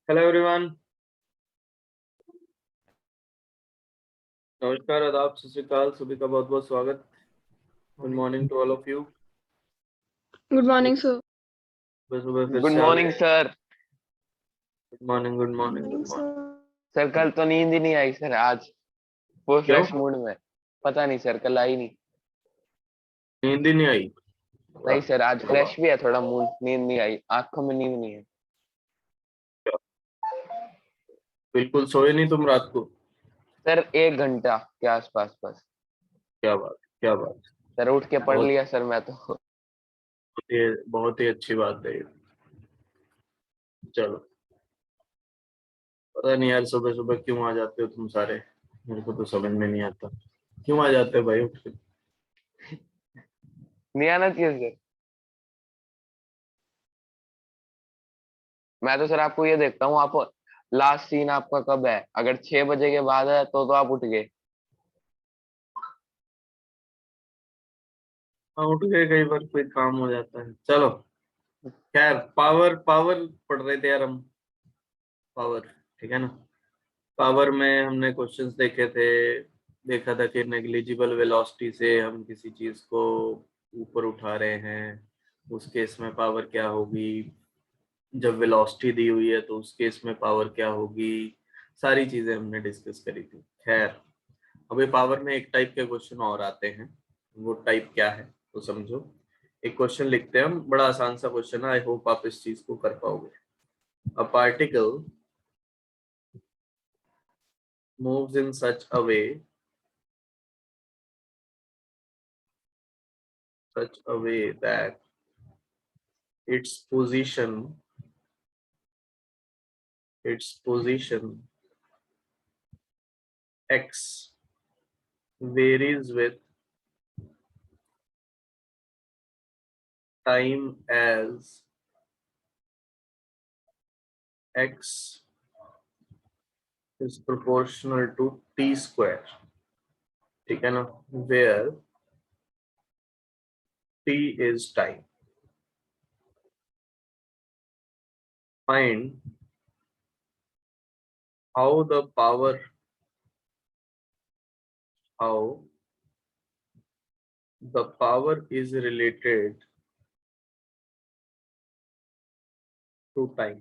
Hello everyone. नमस्कार, आदाब, सत श्री अकाल। सभी का बहुत बहुत स्वागत। Good morning to all of you. Good morning sir. सुबह सुबह फिर गुड से आ मॉर्निंग गए। Sir. Good morning, good morning, good morning. Sir कल तो नींद ही नहीं आई सर, आज वो क्यों? फ्रेश मूड में। पता नहीं सर, कल आई नहीं। नींद ही नहीं आई? नहीं सर, आज क्या फ्रेश बात। भी है थोड़ा मूड, नींद नहीं आई, आंखों में नींद नहीं है। बिल्कुल सोए नहीं तुम रात को? सर 1 घंटा के आसपास बस। क्या बात, क्या बात। सर उठ के पढ़ बहुत लिया सर मैं तो। बहुत ही अच्छी बात है ये। चलो, पता नहीं यार सुबह सुबह क्यों आ जाते हो तुम सारे। मेरे को तो समझ में नहीं आता क्यों आ जाते हो भाई उठ के। नहीं आना चाहिए सर। मैं तो सर आपको ये देखता हूँ, आप लास्ट सीन आपका कब है, अगर 6 बजे के बाद है तो आप उठ गए। हाँ, उठ गए, कई बार कोई काम हो जाता है। चलो खैर, पावर पावर पढ़ रहे थे यार हम। पावर, ठीक है ना। पावर में हमने क्वेश्चंस देखे थे। देखा था कि नेग्लिजिबल वेलोसिटी से हम किसी चीज को ऊपर उठा रहे हैं, उस केस में पावर क्या होगी। जब वेलोसिटी दी हुई है तो उस केस में पावर क्या होगी। सारी चीजें हमने डिस्कस करी थी। खैर, अभी पावर में एक टाइप के क्वेश्चन और आते हैं। वो टाइप क्या है तो समझो। एक क्वेश्चन लिखते हैं हम, बड़ा आसान सा क्वेश्चन है। आई होप आप इस चीज को कर पाओगे। A particle moves in such a way that its position x varies with time as x is proportional to t square, ठीक है ना, where t is time. Find how the power is related to time.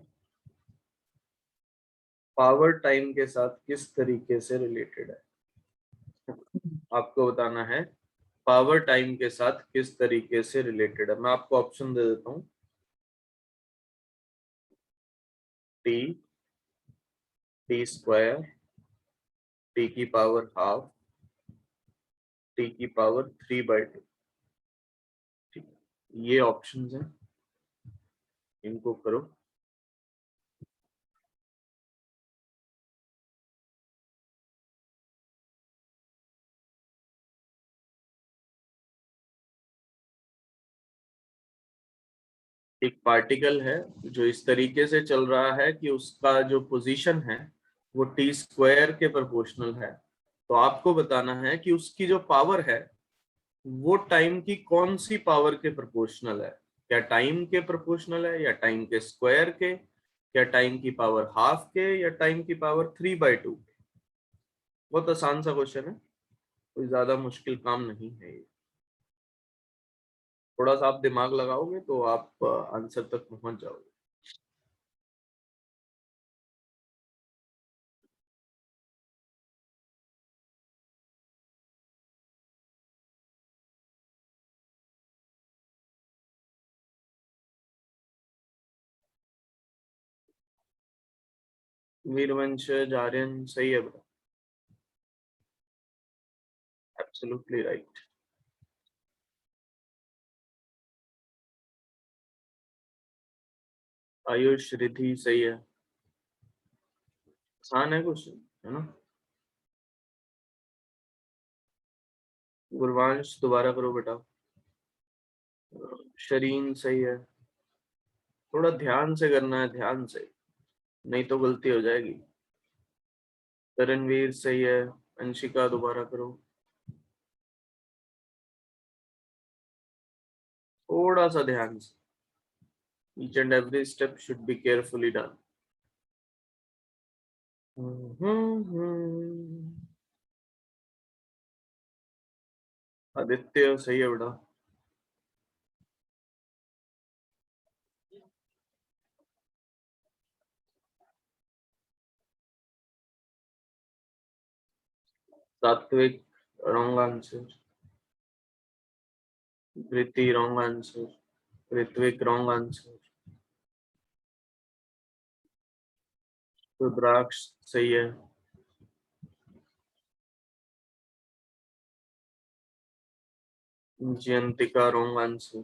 Power time के साथ किस तरीके से related है, आपको बताना है। पावर टाइम के साथ किस तरीके से रिलेटेड है। मैं आपको ऑप्शन दे देता हूँ। टी, टी स्क्वायर, टी की पावर हाफ, टी की पावर 3/2। ठीक, ये ऑप्शंस हैं, इनको करो। एक पार्टिकल है जो इस तरीके से चल रहा है कि उसका जो पोजीशन है वो टी स्क्वायर के प्रोपोर्शनल है, तो आपको बताना है कि उसकी जो पावर है वो टाइम की कौन सी पावर के प्रोपोर्शनल है। क्या टाइम के प्रोपोर्शनल है, या टाइम के स्क्वायर के, या टाइम की पावर हाफ के, या टाइम की पावर 3/2 के। बहुत आसान सा क्वेश्चन है, कोई ज्यादा मुश्किल काम नहीं है ये। थोड़ा सा आप दिमाग लगाओगे तो आप आंसर तक पहुंच जाओगे। वीरवंश जारियन सही है bro, absolutely right. Ayush Ridhi सही है, आसान है क्वेश्चन, है ना। गुरवांश दोबारा करो बेटा। शरीन सही है, थोड़ा ध्यान से करना है, ध्यान से, नहीं तो गलती हो जाएगी। करणवीर सही है। अंशिका दोबारा करो, थोड़ा सा ध्यान से। Each and every step should be carefully done. Aditya सही है बेटा। Satvik wrong answer. Preeti wrong answer. Ritvik wrong answer. Rudraksh सही है। Jayantika wrong answer.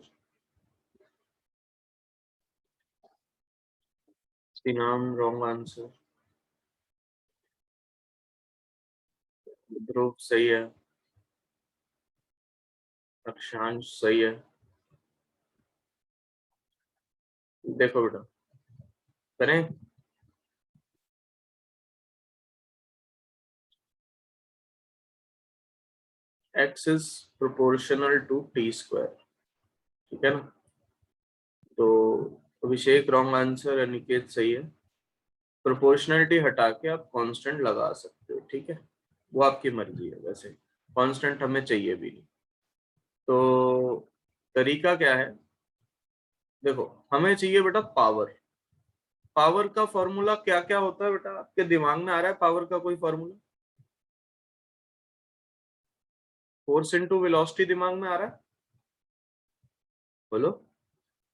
Shrinam wrong answer. Dhruv सही है। अक्षांश सही है। देखो बेटा, करें। x is proportional to t square, ठीक है ना। तो अभिषेक रॉन्ग आंसर, अनिकेत सही है। प्रोपोर्शनलिटी हटा के आप कांस्टेंट लगा सकते हो, ठीक है, वो आपकी मर्जी है। वैसे कांस्टेंट हमें चाहिए भी नहीं। तो तरीका क्या है, देखो हमें चाहिए बेटा पावर। पावर का फॉर्मूला क्या क्या होता है बेटा, आपके दिमाग में आ रहा है पावर का कोई फॉर्मूला? फोर्स इंटू वेलोसिटी दिमाग में आ रहा है? बोलो।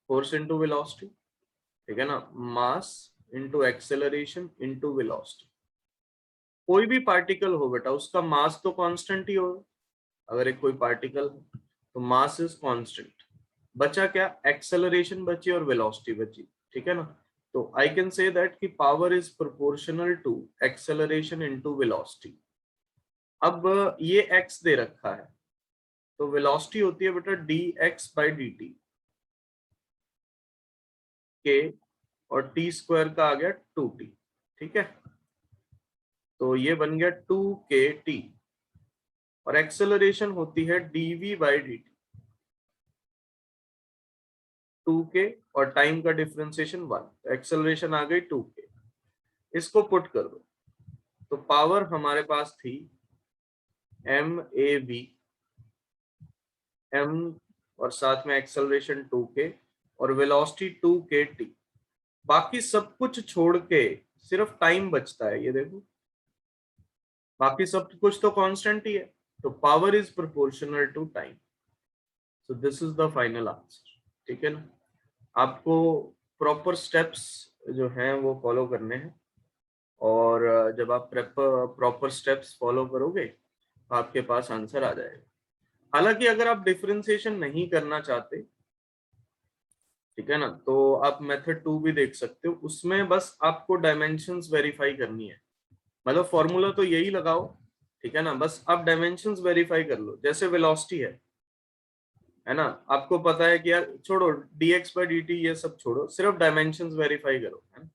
फोर्स इंटू वेलोसिटी, ठीक है ना। मास इंटू एक्सेलरेशन इंटू वेलोसिटी। कोई भी पार्टिकल हो बेटा, उसका मास तो कांस्टेंट ही होगा। अगर एक कोई पार्टिकल है तो मास इज कांस्टेंट। बचा क्या? एक्सेलरेशन बची और वेलोसिटी बची, ठीक है ना। तो आई कैन से दैट कि power is proportional to acceleration into velocity. अब ये x दे रखा है, तो वेलोसिटी होती है बेटा dx/dt के, और टी स्क्वायर का आ गया 2t, ठीक है। तो ये बन गया 2kt, और एक्सेलरेशन होती है dv/dt, 2k, और टाइम का डिफरेंशिएशन 1, एक्सेलरेशन आ गई 2k। इसको पुट कर दो, तो पावर हमारे पास थी MAV, m और साथ में एक्सेलरेशन 2k और वेलोसिटी 2kt। बाकी सब कुछ छोड़ के सिर्फ टाइम बचता है, ये देखो, बाकी सब कुछ तो कांस्टेंट ही है। तो power is proportional to time. So this is the final answer, ठीक है ना। आपको प्रॉपर स्टेप्स जो हैं वो फॉलो करने हैं, और जब आप प्रॉपर स्टेप्स फॉलो करोगे तो आपके पास आंसर आ जाएगा। हालांकि अगर आप डिफरेंशिएशन नहीं करना चाहते, ठीक है ना, तो आप मेथड 2 भी देख सकते हो। उसमें बस आपको डायमेंशंस वेरीफाई करनी है, मतलब फॉर्मूला तो यही लगाओ, ठीक है ना, बस आप डायमेंशंस वेरीफाई कर लो। जैसे वेलोसिटी है, है ना। आपको पता है कि यार छोड़ो dx/dt ये सब छोड़ो, सिर्फ डायमेंशंस वेरीफाई करो, है ना।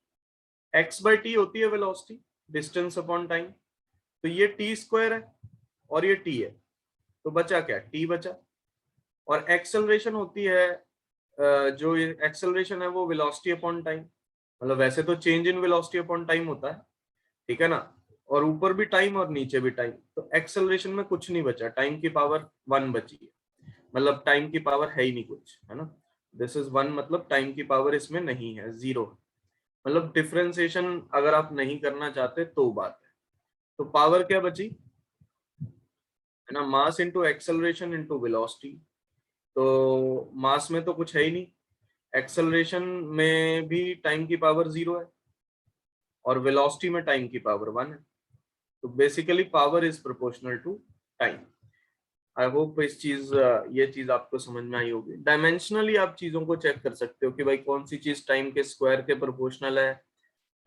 x/t होती है वेलोसिटी, डिस्टेंस अपॉन टाइम। तो ये t स्क्वायर है और ये t है, तो बचा क्या, t बचा। और एक्सेलरेशन होती है जो ये एक्सेलरेशन है वो वेलोसिटी अपॉन टाइम, मतलब वैसे तो change in velocity upon time होता है, ठीक है ना। और ऊपर भी टाइम और नीचे भी टाइम, तो एक्सेलरेशन में कुछ नहीं बचा, टाइम की पावर 1 बची है, मतलब टाइम की पावर है ही नहीं कुछ, है ना। दिस इज 1, मतलब टाइम की पावर इसमें नहीं है, 0। मतलब डिफरेंशिएशन अगर आप नहीं करना चाहते तो बात है। तो पावर क्या बची, है ना, मास इंटू एक्सेलरेशन इंटू वेलोसिटी। तो मास में तो कुछ है ही नहीं, एक्सेलरेशन में भी टाइम की पावर 0 है, और वेलोसिटी में टाइम की पावर 1 है। तो basically power is proportional to time. I hope ये चीज आपको समझ में आई होगी। डायमेंशनली आप चीजों को चेक कर सकते हो कि भाई कौन सी चीज टाइम के स्क्वायर के प्रोपोर्शनल है,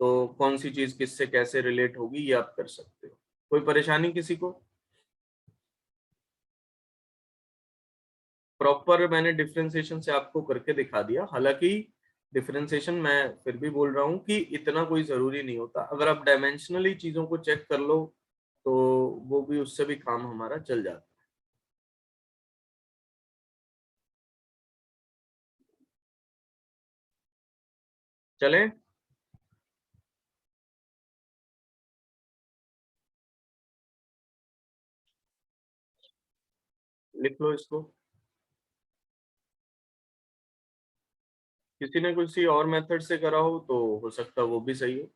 तो कौन सी चीज किससे कैसे रिलेट होगी, ये आप कर सकते हो। कोई परेशानी किसी को? प्रॉपर मैंने डिफरेंशिएशन से आपको करके दिखा दिया, हालांकि डिफरेंशिएशन मैं फिर भी बोल रहा हूँ कि इतना कोई जरूरी नहीं होता, अगर आप डायमेंशनली चीजों को चेक कर लो तो वो भी, उससे भी काम हमारा चल जाता है। चलें, लिख लो इसको। किसी ने किसी और मेथड से करा हो सकता है वो भी सही हो,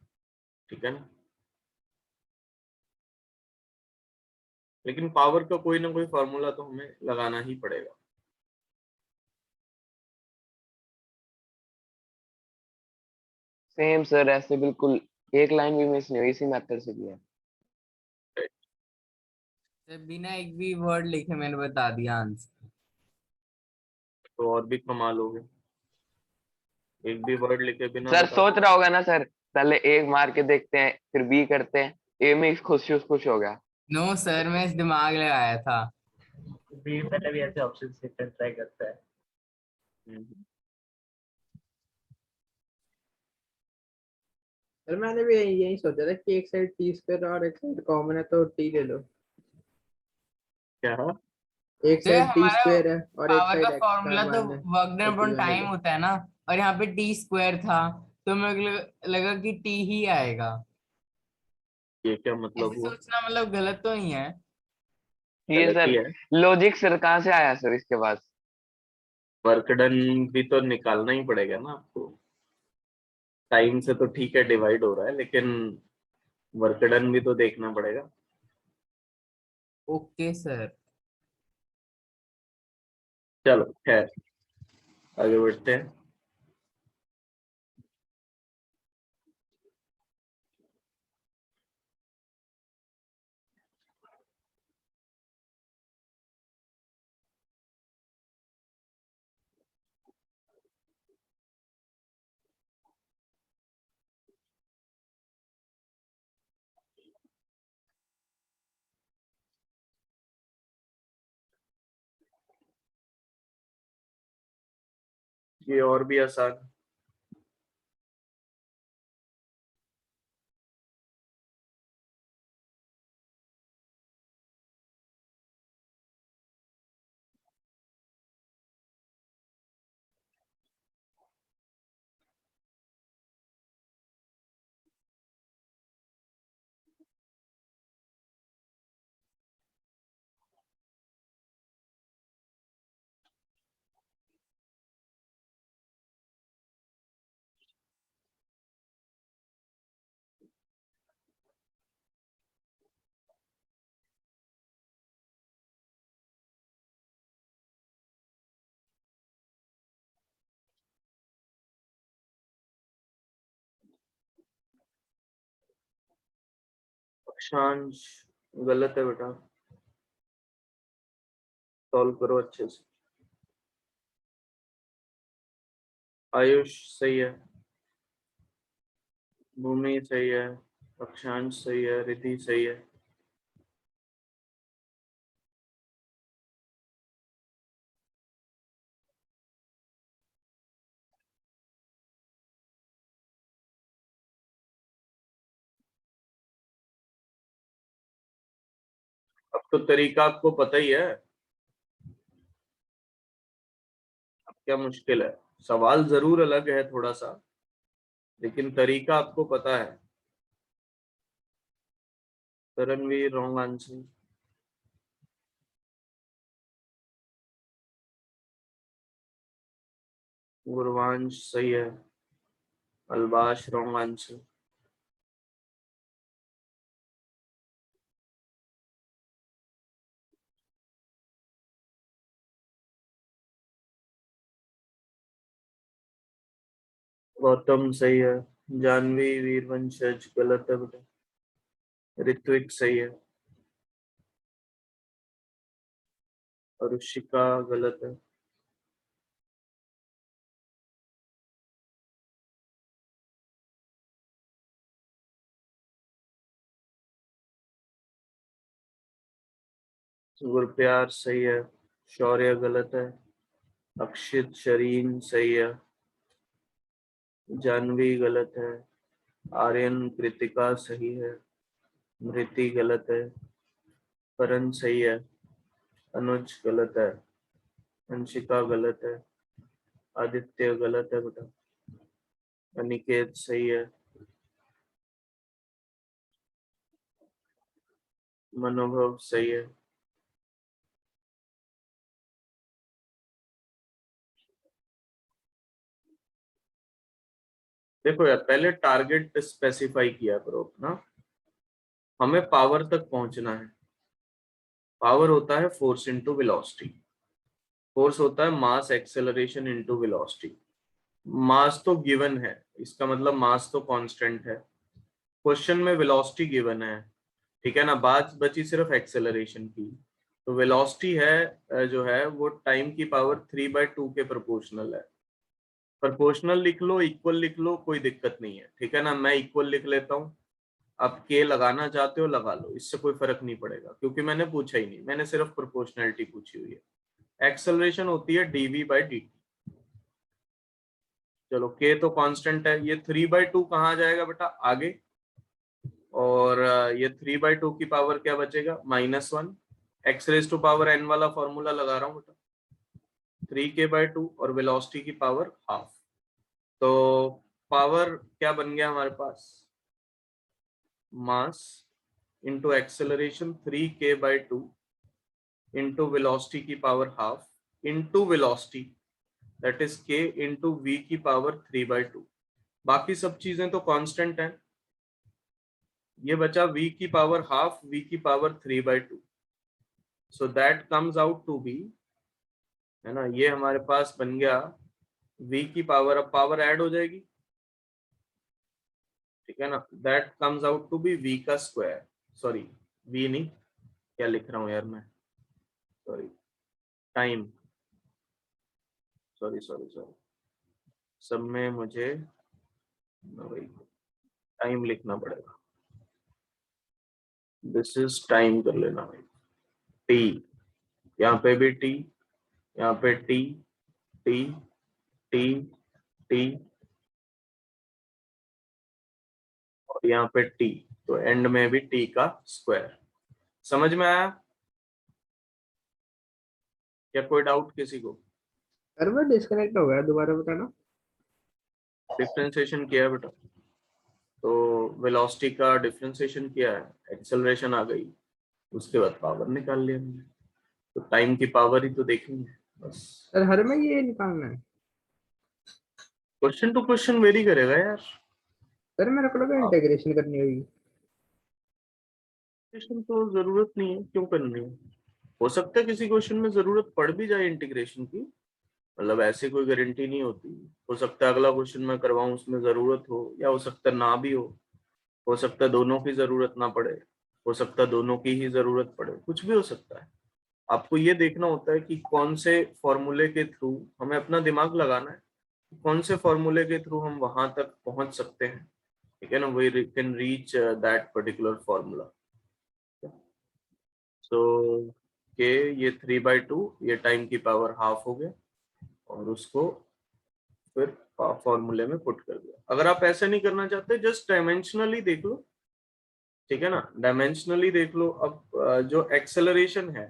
ठीक है ना। लेकिन पावर का कोई ना कोई फॉर्मूला तो हमें लगाना ही पड़ेगा। सेम सर, ऐसे बिल्कुल एक लाइन भी मिस नहीं हुई, इसी मेथड से किया। सर बिना एक भी वर्ड लिखे मैंने बता दिया आंसर। तो और भी कमाल हो गए, एक भी वर्ड लिखे बिना सर बता सोच दिया। रहा होगा ना सर, पहले एक मार के देखते हैं फिर बी करते हैं, ए में खुश खुश हो गया। नो सर, मैं इस दिमाग लगाया था। भी मैंने भी ऐसे ऑप्शन से ट्राई करता है। हम्म। सर मैंने भी यही सोचा था कि एक साइड टी स्क्वायर और एक साइड कॉमन है तो टी ले लो। क्या? एक सर साइड टी हमारा स्क्वायर है और एक पावर का साइड एक्स फॉर्मूला स्क्वायर तो वन है वर्क डन तो टी अपॉन वन ले टाइम लो। होता है ना, और यहाँ पे टी स्क्वायर था, तो मेरे को लगा कि टी ही आएगा। ये क्या मतलब ऐसे हुआ? सोचना मतलब गलत तो नहीं है। ये गलत ही सर है। लॉजिक सर कहाँ से आया सर इसके बाद। वर्क डन भी तो निकालना ही पड़ेगा ना आपको। टाइम से तो ठीक है डिवाइड हो रहा है, लेकिन वर्क डन भी तो देखना पड़ेगा। Okay sir. चलो खैर, आगे बढ़ते हैं। ये और भी आसान। अक्षांश गलत है बेटा, सॉल्व करो अच्छे से। आयुष सही है, भूमि सही है, अक्षांश सही है, रिद्धि सही है। तो तरीका आपको पता ही है, अब क्या मुश्किल है? सवाल जरूर अलग है थोड़ा सा, लेकिन तरीका आपको पता है। तरणवीर रॉन्ग आंसर। गुरवांश सही है। अलबाश रॉन्ग आंसर। गौतम सही है। जानवी वीरवंशज गलत है बेटा। ऋत्विक सही है। रुशिका गलत है। गुरप्यार सही है। शौर्य गलत है। अक्षित शरीन सही है। जानवी गलत है। आर्यन कृतिका सही है। मृति गलत है। करण सही है। अनुज गलत है। अंशिका गलत है। आदित्य गलत है बेटा। अनिकेत सही है। मनोभव सही है। देखो यार, पहले टारगेट स्पेसिफाई किया करो अपना। हमें पावर तक पहुंचना है। पावर होता है फोर्स इनटू वेलोसिटी। फोर्स होता है मास एक्सेलरेशन इनटू वेलोसिटी। मास तो गिवन है, इसका मतलब मास तो कांस्टेंट है। क्वेश्चन में वेलोसिटी गिवन है, ठीक है ना। बात बची सिर्फ एक्सेलरेशन की। तो वेलोसिटी है जो है वो टाइम की पावर 3/2 के प्रोपोर्शनल है। प्रोपोर्शनल लिख लो, इक्वल लिख लो, कोई दिक्कत नहीं है, ठीक है ना। मैं इक्वल लिख लेता हूँ। आप के लगाना चाहते हो लगा लो, इससे कोई फर्क नहीं पड़ेगा, क्योंकि मैंने पूछा ही नहीं, मैंने सिर्फ प्रोपोर्शनैलिटी पूछी हुई है। एक्सेलरेशन होती है dv/dt। चलो के तो कांस्टेंट है, ये 3/2 कहाँ आ जाएगा बेटा आगे। और ये 3/2 की पावर क्या बचेगा, -1। x⁻n वाला फॉर्मूला लगा रहा हूँ बेटा। 3k/2 और वेलोसिटी की पावर हाफ। तो पावर क्या बन गया हमारे पास, mass into acceleration 3k/2 into velocity की power half into velocity, that is k into v की पावर 3/2। बाकी सब चीजें तो कांस्टेंट हैं। ये बचा v की पावर हाफ, v की power 3/2। So that comes out to be, है ना, ये हमारे पास बन गया v की पावर, अब पावर ऐड हो जाएगी, ठीक है ना। That comes out to be v का स्क्वायर, सॉरी v नहीं, क्या लिख रहा हूं यार मैं, sorry, time, sorry sorry sorry, सब में मुझे वही टाइम लिखना पड़ेगा। दिस इज टाइम कर लेना भाई। टी, यहाँ पे भी टी, यहाँ पे टी, टी, टी, टी, और यहाँ पे टी, तो एंड में भी टी का स्क्वायर। समझ में आया क्या? कोई डाउट किसी को? सर्वर डिस्कनेक्ट हो गया, दोबारा बताना। डिफरेंशिएशन किया है बेटा, तो वेलोसिटी का डिफरेंशिएशन किया है, एक्सेलरेशन आ गई, उसके बाद पावर निकाल लिया हमने। तो टाइम की पावर ही तो देखेंगे बस। सर हर में ये निकालना है? क्वेश्चन टू क्वेश्चन वेरी करेगा यार। सर मेरे को लगा इंटीग्रेशन करनी होगी। इंटीग्रेशन तो जरूरत नहीं है, क्यों करनी है? हो सकता है किसी क्वेश्चन में जरूरत पड़ भी जाए इंटीग्रेशन की, मतलब ऐसी कोई गारंटी नहीं होती। हो सकता है अगला क्वेश्चन मैं करवाऊं उसमें जरूरत हो, या हो सकता है ना भी हो सकता है दोनों की जरूरत ना पड़े, हो सकता है दोनों की ही जरूरत पड़े, कुछ भी हो सकता है। आपको ये देखना होता है कि कौन से फॉर्मूले के थ्रू हमें अपना दिमाग लगाना है, कौन से फॉर्मूले के थ्रू हम वहां तक पहुंच सकते हैं, ठीक है ना। We can reach that particular formula. So k, ये 3/2, ये टाइम की पावर हाफ हो गया, और उसको फिर फॉर्मूले में पुट कर दिया। अगर आप ऐसा नहीं करना चाहते, जस्ट डायमेंशनली देख लो, ठीक है ना। डायमेंशनली देख लो। अब जो एक्सेलरेशन है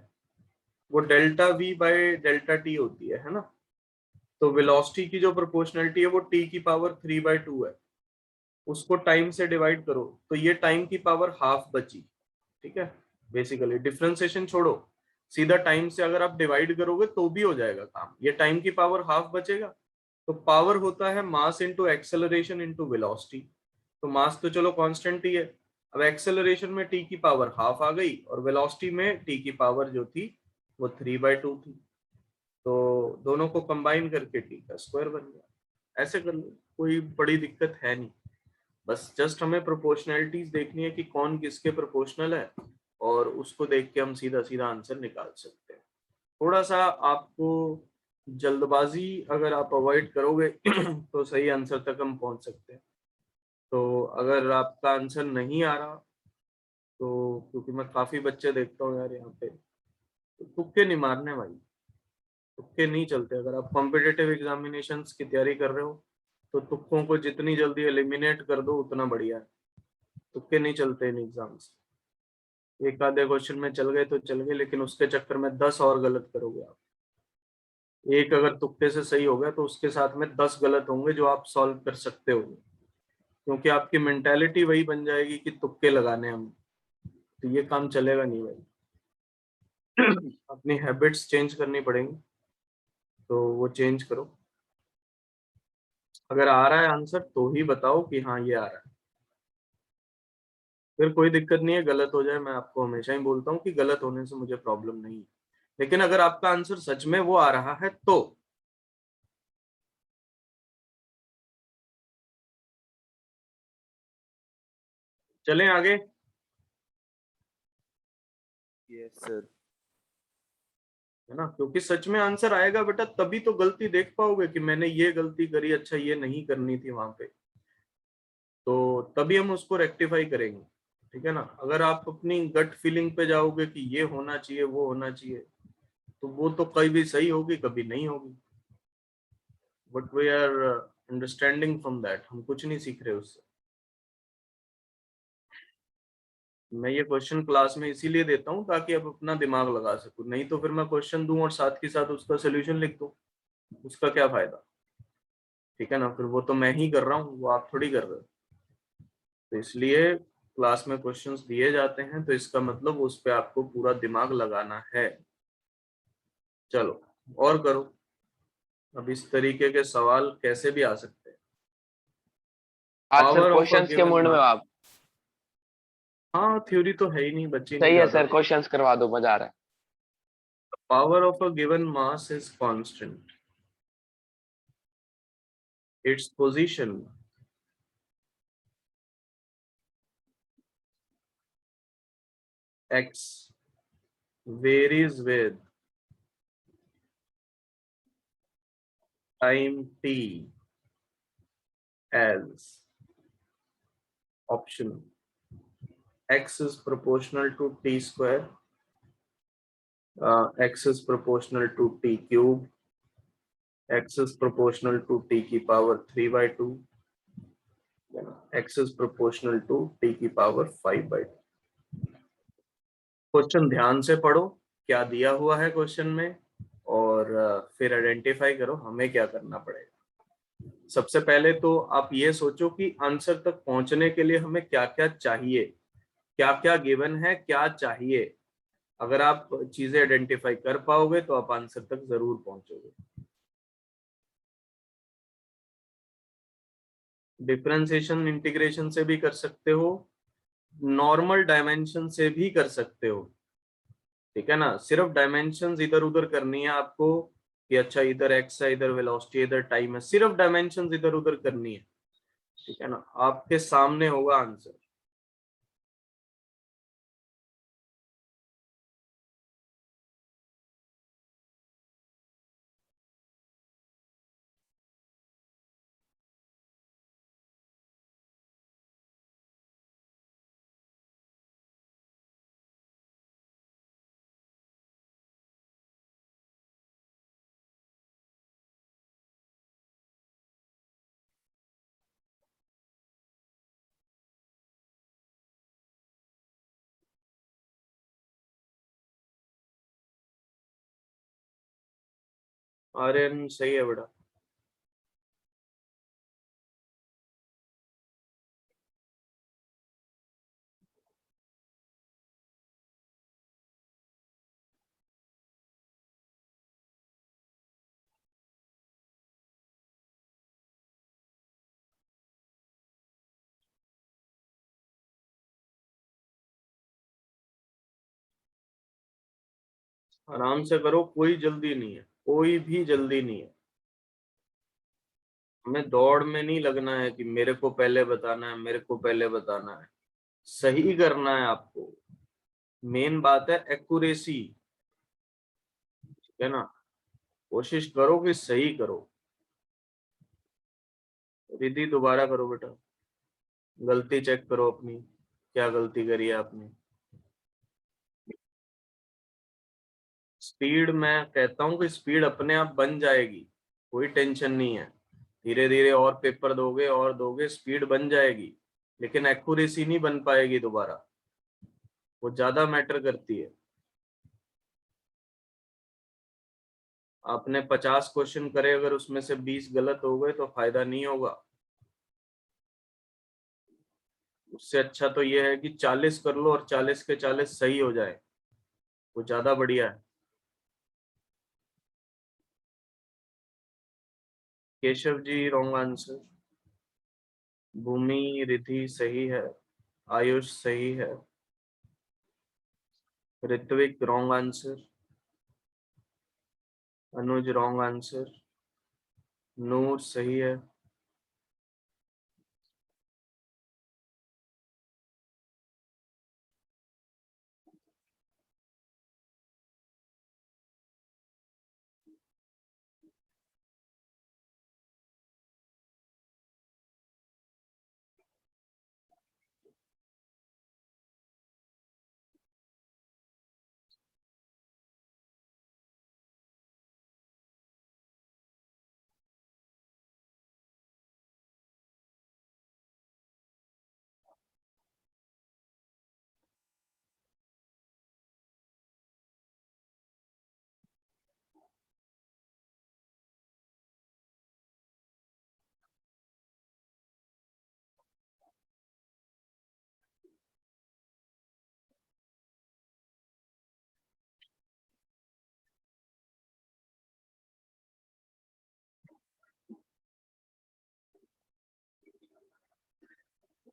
वो delta we by delta T होती है ना। तो वेलोसिटी की जो प्रोपोर्शनलिटी है वो टी की पावर 3/2 है। उसको टाइम से डिवाइड करो तो ये टाइम की पावर हाफ बची। ठीक है, बेसिकली डिफरेंशिएशन छोड़ो, सीधा टाइम से अगर आप डिवाइड करोगे तो भी हो जाएगा काम। ये टाइम की पावर हाफ बचेगा। तो पावर होता है मास इंटू एक्सेलरेशन इंटू वेलोसिटी। तो मास तो चलो कांस्टेंट ही है। अब एक्सेलरेशन में टी की पावर हाफ आ गई और वेलोसिटी में टी की पावर जो थी वो 3/2 थी। तो दोनों को कंबाइन करके टी का स्क्वायर बन गया। ऐसे कर लो, कोई बड़ी दिक्कत है नहीं। बस जस्ट हमें प्रोपोर्शनैलिटीज देखनी है कि कौन किसके प्रोपोर्शनल है, और उसको देख के हम सीधा सीधा आंसर निकाल सकते हैं। थोड़ा सा आपको जल्दबाजी अगर आप अवॉइड करोगे तो सही आंसर तक हम पहुंच सकते हैं। तो अगर आपका आंसर नहीं आ रहा, तो क्योंकि मैं काफी बच्चे देखता हूँ यार यहाँ पे, तो तुक्के नहीं मारने भाई, तुक्के नहीं चलते। अगर आप कॉम्पिटेटिव एग्जामिनेशंस की तैयारी कर रहे हो तो तुक्कों को जितनी जल्दी एलिमिनेट कर दो उतना बढ़िया है। तुक्के नहीं चलते इन एग्जाम्स। एक आधे क्वेश्चन में चल गए तो चल गए, लेकिन उसके चक्कर में 10 और गलत करोगे आप। एक अगर तुक्के से सही हो गया तो उसके साथ में 10 गलत होंगे जो आप सॉल्व कर सकते हो, क्योंकि आपकी मेंटेलिटी वही बन जाएगी कि तुक्के लगाने हम। तो ये काम चलेगा नहीं भाई। अपनी हैबिट्स चेंज करनी पड़ेंगी, तो वो चेंज करो। अगर आ रहा है आंसर तो ही बताओ कि हाँ ये आ रहा है, फिर कोई दिक्कत नहीं है। गलत हो जाए, मैं आपको हमेशा ही बोलता हूँ कि गलत होने से मुझे प्रॉब्लम नहीं है। लेकिन अगर आपका आंसर सच में वो आ रहा है तो चलें आगे। Yes sir. है ना, क्योंकि सच में आंसर आएगा बेटा तभी तो गलती देख पाओगे कि मैंने ये गलती करी, अच्छा ये नहीं करनी थी वहां पे। तो तभी हम उसको रेक्टिफाई करेंगे। ठीक है ना। अगर आप अपनी गट फीलिंग पे जाओगे कि ये होना चाहिए वो होना चाहिए, तो वो तो कभी सही होगी कभी नहीं होगी। But we are understanding from that, हम कुछ नहीं सीख रहे उससे। मैं ये क्वेश्चन क्लास में इसीलिए देता हूँ ताकि आप अपना दिमाग लगा सको, नहीं तो फिर मैं क्वेश्चन दूं और साथ के साथ उसका सोल्यूशन लिख दूं, उसका क्या फायदा। ठीक है ना, फिर वो तो मैं ही कर रहा हूँ, वो आप थोड़ी कर रहे हो। तो इसलिए क्लास में क्वेश्चंस दिए जाते हैं तो इसका मतलब उस पर आपको पूरा दिमाग लगाना है। चलो और करो। अब इस तरीके के सवाल कैसे भी आ सकते हैं। आज sir power of a questions के गिवन मूड में हो मास। आप? हाँ, थ्योरी तो है ही नहीं, बच्चे नहीं सही है ज्यादा सर, थे। क्वेश्चंस करवा दो, मजा आ रहा है। Power of a given mass is constant, its position x varies with time t as option x is proportional to t square, x is proportional to t cube, x is proportional to t की power 3/2, x is proportional to t की power 5/2। Question ध्यान से पढ़ो क्या दिया हुआ है question में, और फिर आइडेंटिफाई करो हमें क्या करना पड़ेगा। सबसे पहले तो आप ये सोचो कि आंसर तक पहुंचने के लिए हमें क्या क्या चाहिए, क्या क्या गिवन है, क्या चाहिए। अगर आप चीजें आइडेंटिफाई कर पाओगे तो आप आंसर तक जरूर पहुंचोगे। डिफरेंशिएशन इंटीग्रेशन से भी कर सकते हो, नॉर्मल डायमेंशन से भी कर सकते हो। ठीक है ना, सिर्फ डायमेंशन इधर उधर करनी है आपको कि अच्छा इधर एक्स है, इधर वेलोसिटी, इधर टाइम है, सिर्फ डायमेंशन इधर उधर करनी है। ठीक है ना, आपके सामने होगा आंसर। आर्यन सही है बेटा। आराम से करो, कोई जल्दी नहीं है, कोई भी जल्दी नहीं है। हमें दौड़ में नहीं लगना है कि मेरे को पहले बताना है, मेरे को पहले बताना है। सही करना है आपको। मेन बात है एक्यूरेसी, ठीक है ना। कोशिश करो कि सही करो। रिद्धि दोबारा करो बेटा, गलती चेक करो अपनी, क्या गलती करी है आपने। स्पीड, मैं कहता हूँ कि स्पीड अपने आप बन जाएगी, कोई टेंशन नहीं है। धीरे धीरे और पेपर दोगे और दोगे, स्पीड बन जाएगी, लेकिन एक्यूरेसी नहीं बन पाएगी दोबारा, वो ज्यादा मैटर करती है। आपने 50 क्वेश्चन करे, अगर उसमें से 20 गलत हो गए तो फायदा नहीं होगा। उससे अच्छा तो यह है कि 40 कर लो और 40 के 40 सही हो जाए, वो ज्यादा बढ़िया है। Keshav ji wrong answer. भूमि रिधि सही है, आयुष सही है, ऋत्विक रॉन्ग आंसर, अनुज रॉन्ग आंसर, नूर सही है,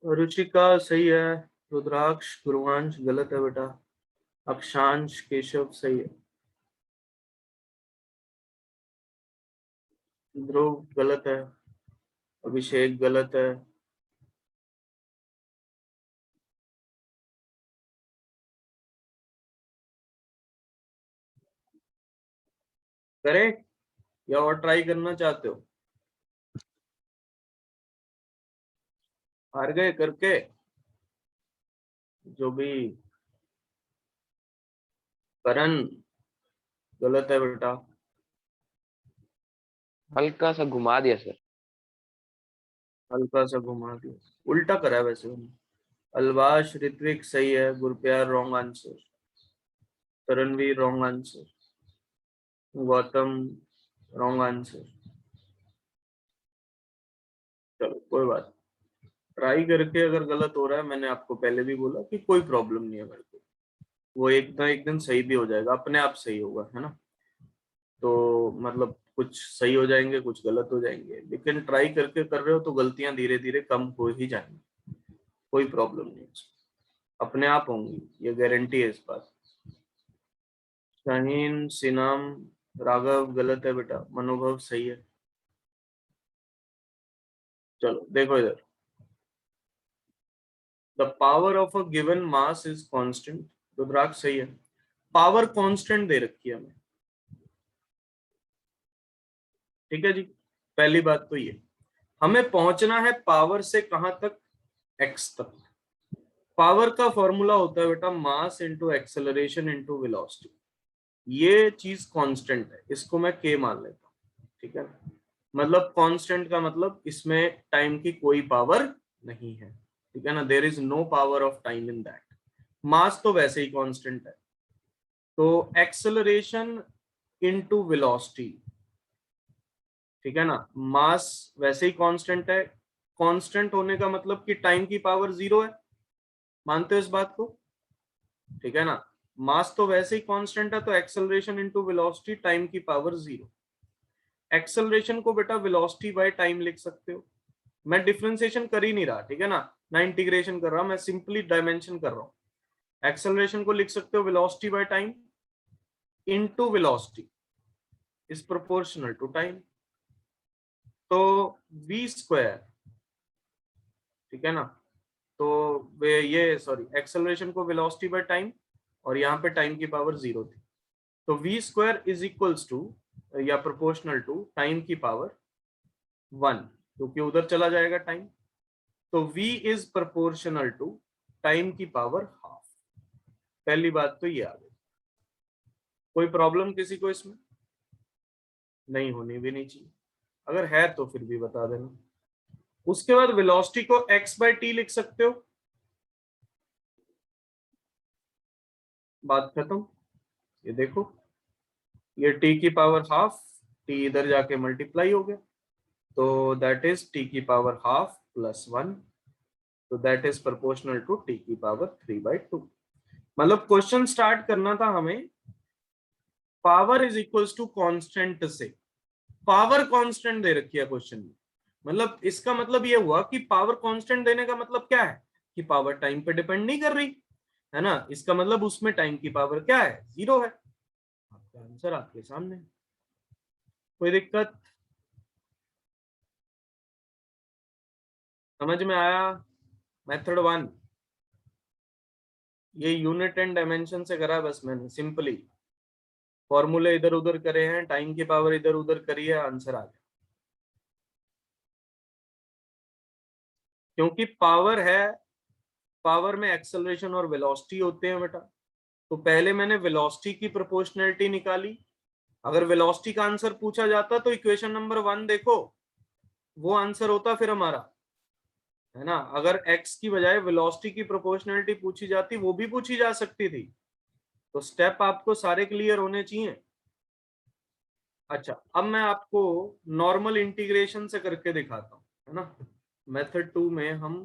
रुचिका सही है, रुद्राक्ष गुरुवांश गलत है बेटा, अक्षांश केशव सही है, ध्रुव गलत है, अभिषेक गलत है, करें या और ट्राई करना चाहते हो? हार गए करके? जो भी, करण गलत है बेटा, हल्का सा घुमा दिया सर। हल्का सा घुमा दिया, उल्टा करा है वैसे मैंने। अलवाश ऋत्विक सही है, Gurpyar wrong answer, Taranveer wrong answer, Gautam wrong answer. चलो कोई बात, ट्राई करके अगर गलत हो रहा है, मैंने आपको पहले भी बोला कि कोई प्रॉब्लम नहीं है मेरे को, वो एक दिन सही भी हो जाएगा, अपने आप सही होगा, है ना। तो मतलब कुछ सही हो जाएंगे, कुछ गलत हो जाएंगे, लेकिन ट्राई करके कर रहे हो तो गलतियां धीरे धीरे कम हो ही जाएंगी, कोई प्रॉब्लम नहीं है, अपने आप होंगी, ये गारंटी है इस बात। शाहीन सिनाम राघव गलत है बेटा, मनोभव सही है। चलो देखो इधर, the power of a given mass is constant, Rudraksh सही है, पावर कांस्टेंट दे रखी है हमें, ठीक है जी। पहली बात तो ये, हमें पहुंचना है पावर से कहां तक, एक्स तक। पावर का फॉर्मूला होता है बेटा मास इंटू एक्सेलरेशन इंटू वेलोसिटी, ये चीज कांस्टेंट है, इसको मैं के मान लेता हूँ, ठीक है। मतलब कांस्टेंट का मतलब इसमें टाइम की कोई पावर नहीं है, ठीक है ना, there is no power of time in that. Mass तो वैसे ही कांस्टेंट है, तो एक्सेलरेशन इनटू वेलोसिटी, ठीक है ना। मास वैसे ही कांस्टेंट है, कांस्टेंट होने का मतलब कि टाइम की पावर 0 है, मानते हो इस बात को? ठीक है ना। मास तो वैसे ही कांस्टेंट है, तो एक्सेलरेशन इनटू वेलोसिटी टाइम की पावर 0। एक्सेलरेशन को बेटा वेलोसिटी बाय टाइम लिख सकते हो। मैं डिफरेंशिएशन कर ही नहीं रहा, ठीक है ना इंटीग्रेशन कर रहा, मैं सिंपली डायमेंशन कर रहा हूं। एक्सेलरेशन को लिख सकते हो velocity by time into velocity is proportional to time. तो v स्क्वायर, ठीक है ना, तो वे ये सॉरी एक्सेलरेशन को वेलोसिटी बाय टाइम और यहाँ पे टाइम की पावर 0 थी, तो v square is equals to या प्रोपोर्शनल टू टाइम की पावर 1, क्योंकि उधर चला जाएगा टाइम, तो v is proportional to time की पावर हाफ। पहली बात तो ये आ गई। कोई प्रॉब्लम किसी को इसमें? नहीं होनी भी नहीं चाहिए, अगर है तो फिर भी बता देना। उसके बाद वेलोसिटी को x बाय टी लिख सकते हो, बात खत्म। ये देखो, ये t की पावर हाफ, t इधर जाके मल्टीप्लाई हो गया, तो दैट इज t की पावर हाफ प्लस 1, तो that is proportional to t की पावर 3/2। मतलब क्वेश्चन स्टार्ट करना था हमें power is equals to constant से। पावर कांस्टेंट दे रखी है क्वेश्चन में, मतलब इसका मतलब ये हुआ कि पावर कांस्टेंट देने का मतलब क्या है कि पावर टाइम पे डिपेंड नहीं कर रही है ना। इसका मतलब उसमें टाइम की पावर क्या है, 0 है। आपका आंसर आपके सामने। कोई दिक्कत? समझ में आया? मेथड 1 ये यूनिट एंड डायमेंशन से करा बस मैंने, सिंपली फॉर्मूले इधर उधर करे हैं, टाइम की पावर इधर उधर करी है, आंसर आ गया। क्योंकि पावर है, पावर में एक्सेलरेशन और वेलोसिटी होते हैं बेटा, तो पहले मैंने वेलोसिटी की प्रोपोर्शनलिटी निकाली। अगर वेलोसिटी का आंसर पूछा जाता तो इक्वेशन नंबर 1 देखो, वो आंसर होता फिर हमारा, है ना। अगर x की बजाय वेलोसिटी की प्रोपोर्शनलिटी पूछी जाती, वो भी पूछी जा सकती थी। तो स्टेप आपको सारे क्लियर होने चाहिए। अच्छा, अब मैं आपको नॉर्मल इंटीग्रेशन से करके दिखाता हूँ, है ना। मेथड 2 में हम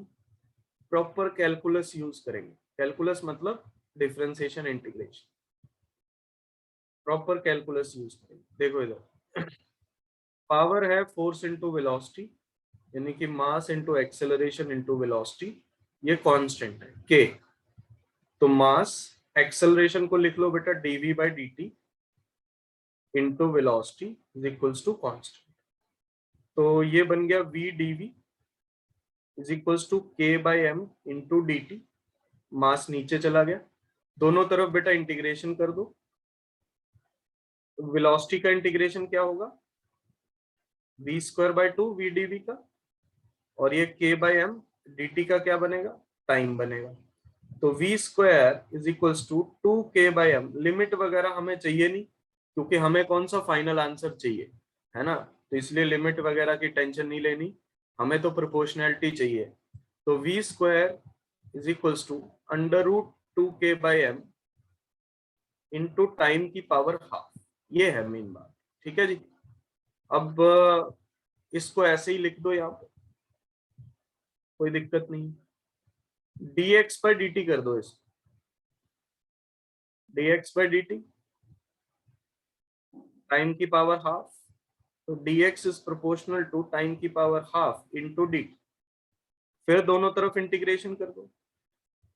प्रॉपर कैलकुलस यूज करेंगे। कैलकुलस मतलब differentiation integration, proper calculus use करेंगे। देखो इधर पावर है फोर्स इंटू वेलोसिटी, यानी कि मास इंटू एक्सेलरेशन इंटू वेलोसिटी, ये कांस्टेंट है के। तो मास एक्सेलरेशन को लिख लो बेटा dv by dt into velocity is equals to constant. तो ये बन गया v dv is equals to k by m into dt। Mass नीचे चला गया, दोनों तरफ बेटा इंटीग्रेशन कर दो। वेलोसिटी का इंटीग्रेशन क्या होगा, v square by 2 v dv का, और ये k बाई m dt का क्या बनेगा, टाइम बनेगा। तो v square is equals to 2k by m। Limit वगैरह हमें चाहिए नहीं, क्योंकि हमें कौन सा फाइनल आंसर चाहिए, है ना, तो इसलिए लिमिट वगैरह की टेंशन नहीं लेनी, हमें तो प्रोपोर्शनैलिटी चाहिए। तो v square is equals to under root 2k by m into time की पावर हाफ। ये है मेन बात, ठीक है जी। अब इसको ऐसे ही लिख दो यहाँ पे, कोई दिक्कत नहीं। dx बाई dt कर दो इसको, dx बाई dt टाइम की पावर हाफ, तो dx is proportional to time की पावर हाफ इंटू dt। फिर दोनों तरफ इंटीग्रेशन कर दो,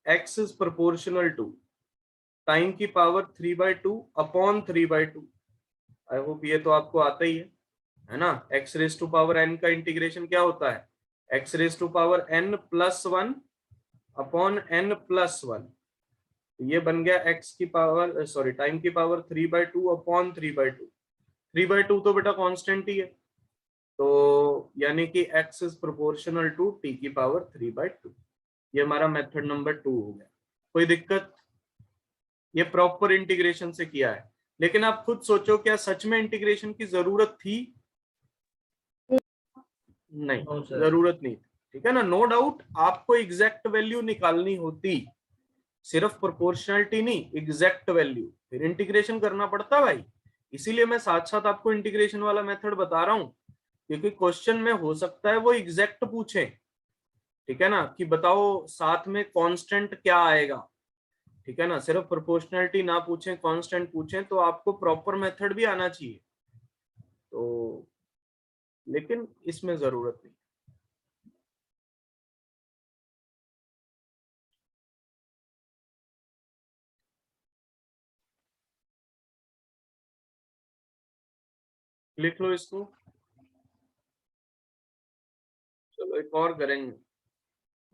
x is proportional to time की पावर 3/2 अपॉन 3/2। आई होप ये तो आपको आता ही है ना। x raise to power n का इंटीग्रेशन क्या होता है, x raise to power n plus 1 upon n plus 1। ये बन गया x की पावर सॉरी टाइम की पावर 3/2 अपॉन 3/2। 3/2 तो बेटा कांस्टेंट ही है, तो यानी कि x is proportional to t की पावर 3/2। ये हमारा मेथड नंबर 2 हो गया। कोई दिक्कत? ये प्रॉपर इंटीग्रेशन से किया है, लेकिन आप खुद सोचो क्या सच में इंटीग्रेशन की जरूरत थी? नहीं, जरूरत नहीं थी, ठीक है ना। नो डाउट आपको एग्जैक्ट वैल्यू निकालनी होती, सिर्फ प्रोपोर्शनलिटी नहीं, एग्जैक्ट वैल्यू, फिर इंटीग्रेशन करना पड़ता भाई। इसीलिए मैं साथ साथ आपको इंटीग्रेशन वाला मेथड बता रहा हूं, क्योंकि क्वेश्चन में हो सकता है वो एग्जैक्ट पूछे, ठीक है ना, कि बताओ साथ में कांस्टेंट क्या आएगा, ठीक है ना, सिर्फ प्रोपोर्शनलिटी ना पूछें, कांस्टेंट पूछें, तो आपको प्रॉपर मेथड भी आना चाहिए। तो लेकिन इसमें जरूरत नहीं। लिख लो इसको। चलो एक और करेंगे,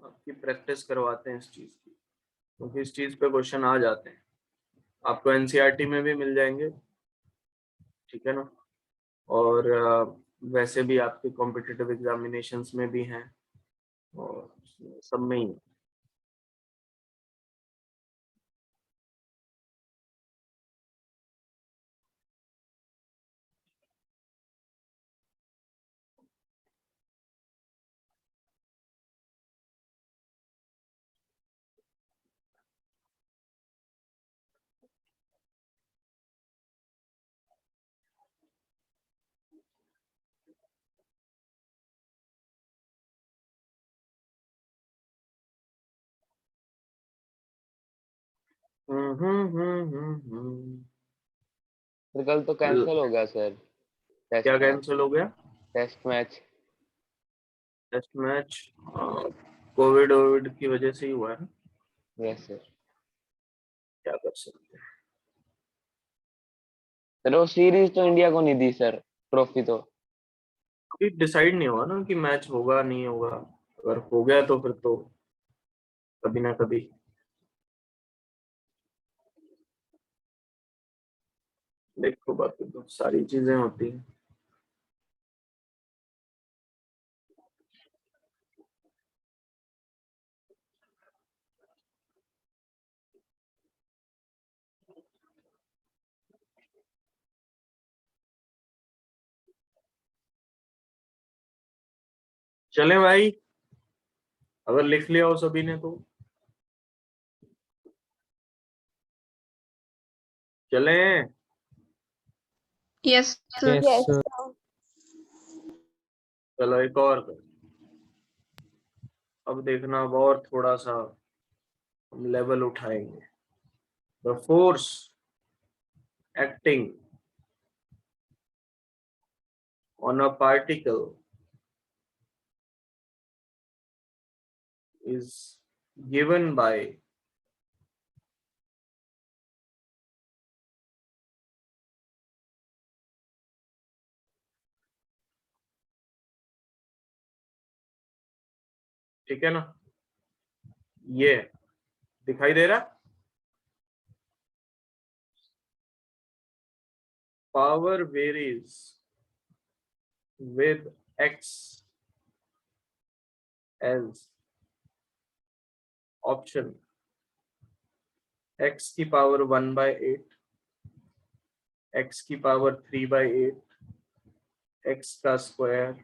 आपकी प्रैक्टिस करवाते हैं इस चीज की, क्योंकि इस चीज पे क्वेश्चन आ जाते हैं, आपको एनसीईआरटी में भी मिल जाएंगे, ठीक है ना, और वैसे भी आपके कॉम्पिटिटिव एग्जामिनेशंस में भी हैं, और सब में ही है। हम्म। फिर कल तो कैंसिल हो गया सर, क्या टेस्ट मैच। कैंसिल हो गया? Test match. Test match Covid ओविड की वजह से ही हुआ है, यस सर। क्या कर सकते हैं। सर वो सीरीज तो इंडिया को नहीं दी सर, ट्रॉफी तो। अभी डिसाइड नहीं हुआ ना कि मैच होगा नहीं होगा, अगर हो गया तो फिर तो कभी ना कभी। देखो बाकी तो सारी चीजें होती हैं। चले भाई, अगर लिख लिया हो सभी ने तो चलें। Yes, sir. Yes, sir. चलो एक और कर। अब देखना अब और थोड़ा सा हम लेवल उठाएंगे। The force acting on a particle is given by ठीक है ना, ये दिखाई दे रहा, power varies with x as option x की पावर 1/8, x की पावर 3/8, x का स्क्वायर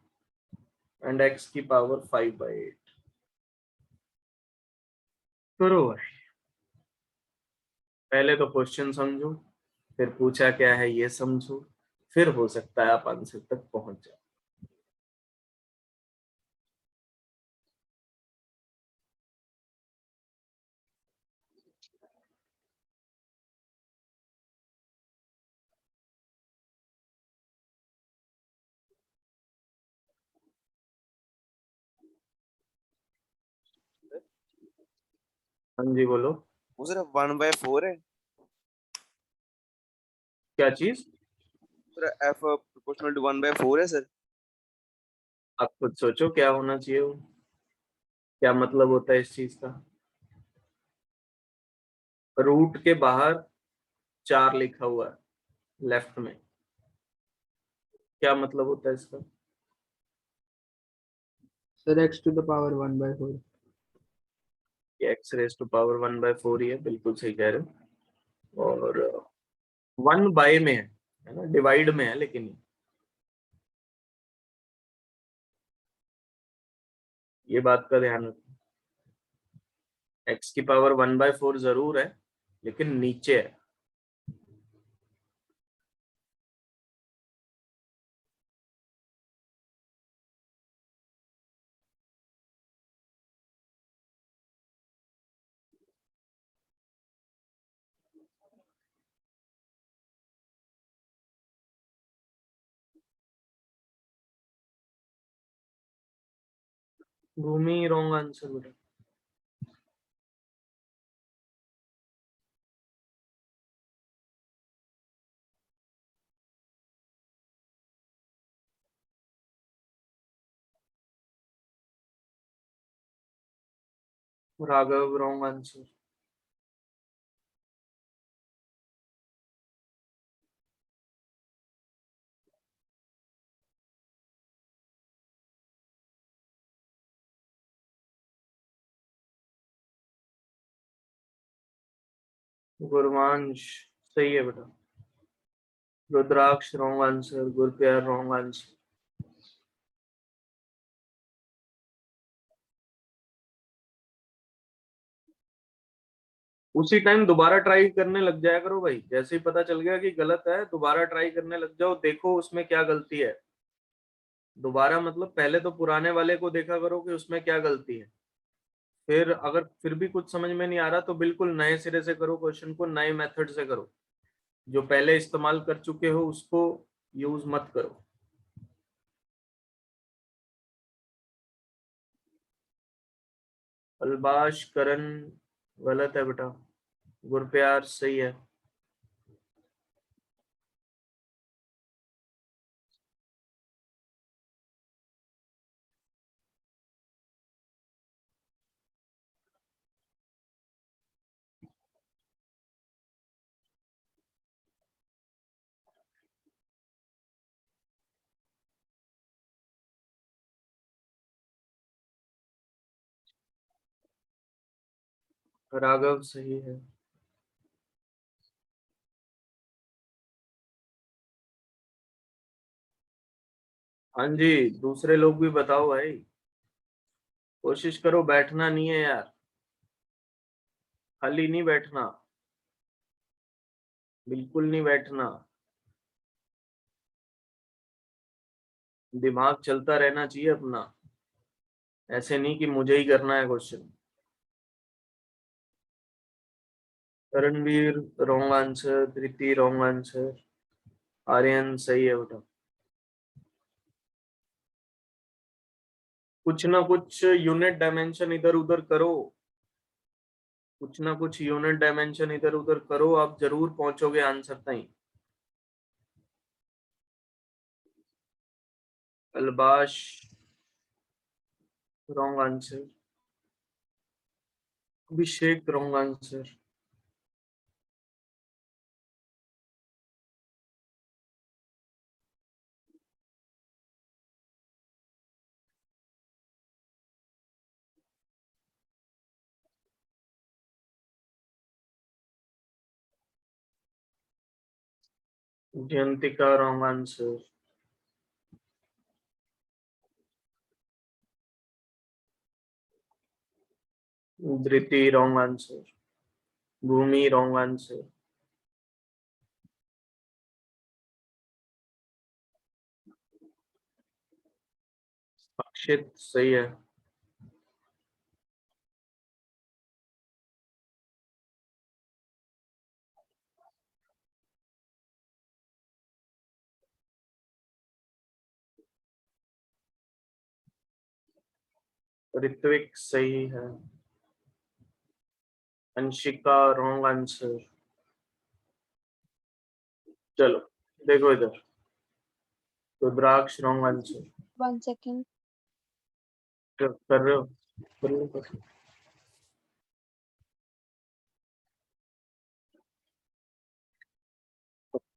एंड x की पावर 5/8। करो भाई, पहले तो क्वेश्चन समझो, फिर पूछा क्या है ये समझो, फिर हो सकता है आप आंसर तक पहुंच जाओ। हाँ जी बोलो। वो सिर्फ 1/4 है। क्या चीज? सर एफ प्रोपोर्शनल टू 1/4 है सर। आप खुद सोचो क्या होना चाहिए वो, क्या मतलब होता है इस चीज का। रूट के बाहर 4 लिखा हुआ है लेफ्ट में, क्या मतलब होता है इसका? Sir, x to the power 1/4. X raise to power 1/4 ही है, बिल्कुल सही कह रहे हो। और 1 बाय में है ना, डिवाइड में है, लेकिन ये बात का ध्यान रखो, एक्स की पावर 1/4 जरूर है, लेकिन नीचे है। भूमि रॉन्ग आंसर बेटा। Raghav wrong answer. गुरवांश सही है बेटा। Rudraksh wrong answer. Gurpyar wrong answer. उसी टाइम दोबारा ट्राई करने लग जाया करो भाई, जैसे ही पता चल गया कि गलत है दोबारा ट्राई करने लग जाओ, देखो उसमें क्या गलती है। दोबारा मतलब पहले तो पुराने वाले को देखा करो कि उसमें क्या गलती है, फिर अगर फिर भी कुछ समझ में नहीं आ रहा तो बिल्कुल नए सिरे से करो, क्वेश्चन को नए मेथड से करो, जो पहले इस्तेमाल कर चुके हो उसको यूज मत करो। अलबाश करण गलत है बेटा। गुरप्यार सही है। राघव सही है। हाँ जी, दूसरे लोग भी बताओ भाई, कोशिश करो, बैठना नहीं है यार, खाली नहीं बैठना, बिल्कुल नहीं बैठना, दिमाग चलता रहना चाहिए अपना, ऐसे नहीं कि मुझे ही करना है question. Karanveer wrong answer. Dhriti wrong answer. Aryan सही है बेटा। कुछ ना कुछ यूनिट डायमेंशन इधर उधर करो, कुछ ना कुछ यूनिट डायमेंशन इधर उधर करो, आप जरूर पहुंचोगे आंसर तक। Albash wrong answer. Abhishek wrong answer. Jayantika wrong answer. Dhriti wrong answer. Bhumi wrong answer. Akshit सही है। ऋत्विक सही है। Anshika wrong answer. चलो देखो इधर, रुद्राक्ष रॉन्ग आंसर। 1 second. कर रहे हो, कर लो, कर लो।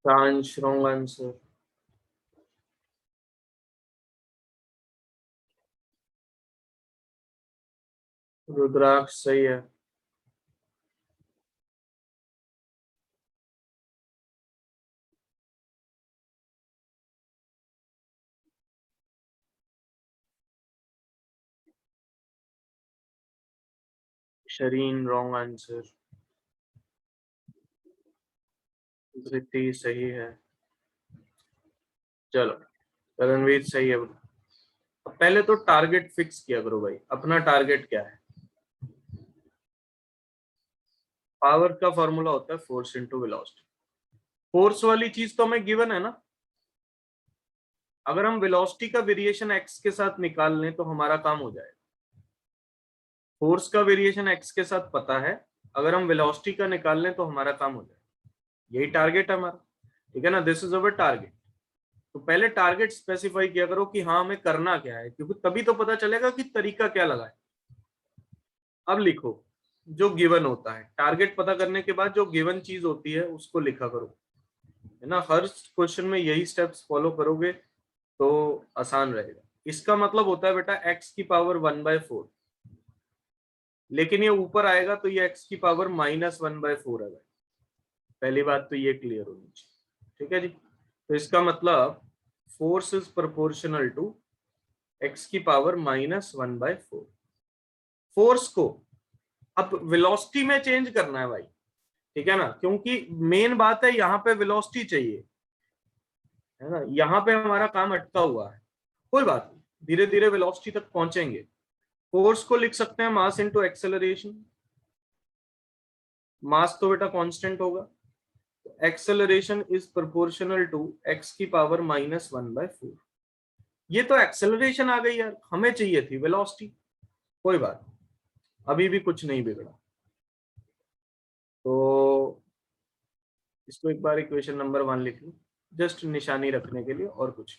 कांश रॉन्ग आंसर। रुद्राक्ष सही है। Shareen wrong answer. धृति सही है। चलो रणवीर सही है। अब पहले तो टारगेट फिक्स किया करो भाई, अपना टारगेट क्या है। पावर का फॉर्मूला होता है फोर्स इंटू वेलोसिटी। फोर्स वाली चीज तो हमें गिवन है ना, अगर हम वेलोसिटी का वेरिएशन एक्स के साथ निकाल लें तो हमारा काम हो जाएगा। फोर्स का वेरिएशन एक्स के साथ पता है, अगर हम वेलोसिटी का निकाल लें तो हमारा काम हो जाए। यही टारगेट है हमारा, ठीक है ना, दिस इज अवर टारगेट। तो पहले टारगेट स्पेसिफाई किया करो कि हाँ हमें करना क्या है, क्योंकि तभी तो पता चलेगा कि तरीका क्या लगाए। अब लिखो जो गिवन होता है, टारगेट पता करने के बाद जो गिवन चीज होती है उसको लिखा करो, है ना। हर क्वेश्चन में यही स्टेप्स फॉलो करोगे तो आसान रहेगा। इसका मतलब होता है बेटा x की पावर 1/4, लेकिन ये ऊपर आएगा तो ये x की पावर -1/4 है। पहली बात तो ये क्लियर होनी चाहिए, ठीक है जी। तो इसका मतलब force is proportional to x की पावर -1/4। फोर्स को अब वेलोसिटी में चेंज करना है भाई, ठीक है ना, क्योंकि मेन बात है यहाँ पे वेलोसिटी चाहिए, है ना। यहाँ पे हमारा काम अटका हुआ है, कोई बात नहीं, धीरे धीरे वेलोसिटी तक पहुंचेंगे। फोर्स को लिख सकते हैं मास इनटू एक्सेलरेशन। मास तो बेटा कांस्टेंट होगा, acceleration is proportional to x की पावर -1/4। ये तो एक्सेलरेशन आ गई यार, हमें चाहिए थी वेलोसिटी। कोई बात, अभी भी कुछ नहीं बिगड़ा। तो इसको एक बार इक्वेशन नंबर 1 लिख लो, जस्ट निशानी रखने के लिए, और कुछ।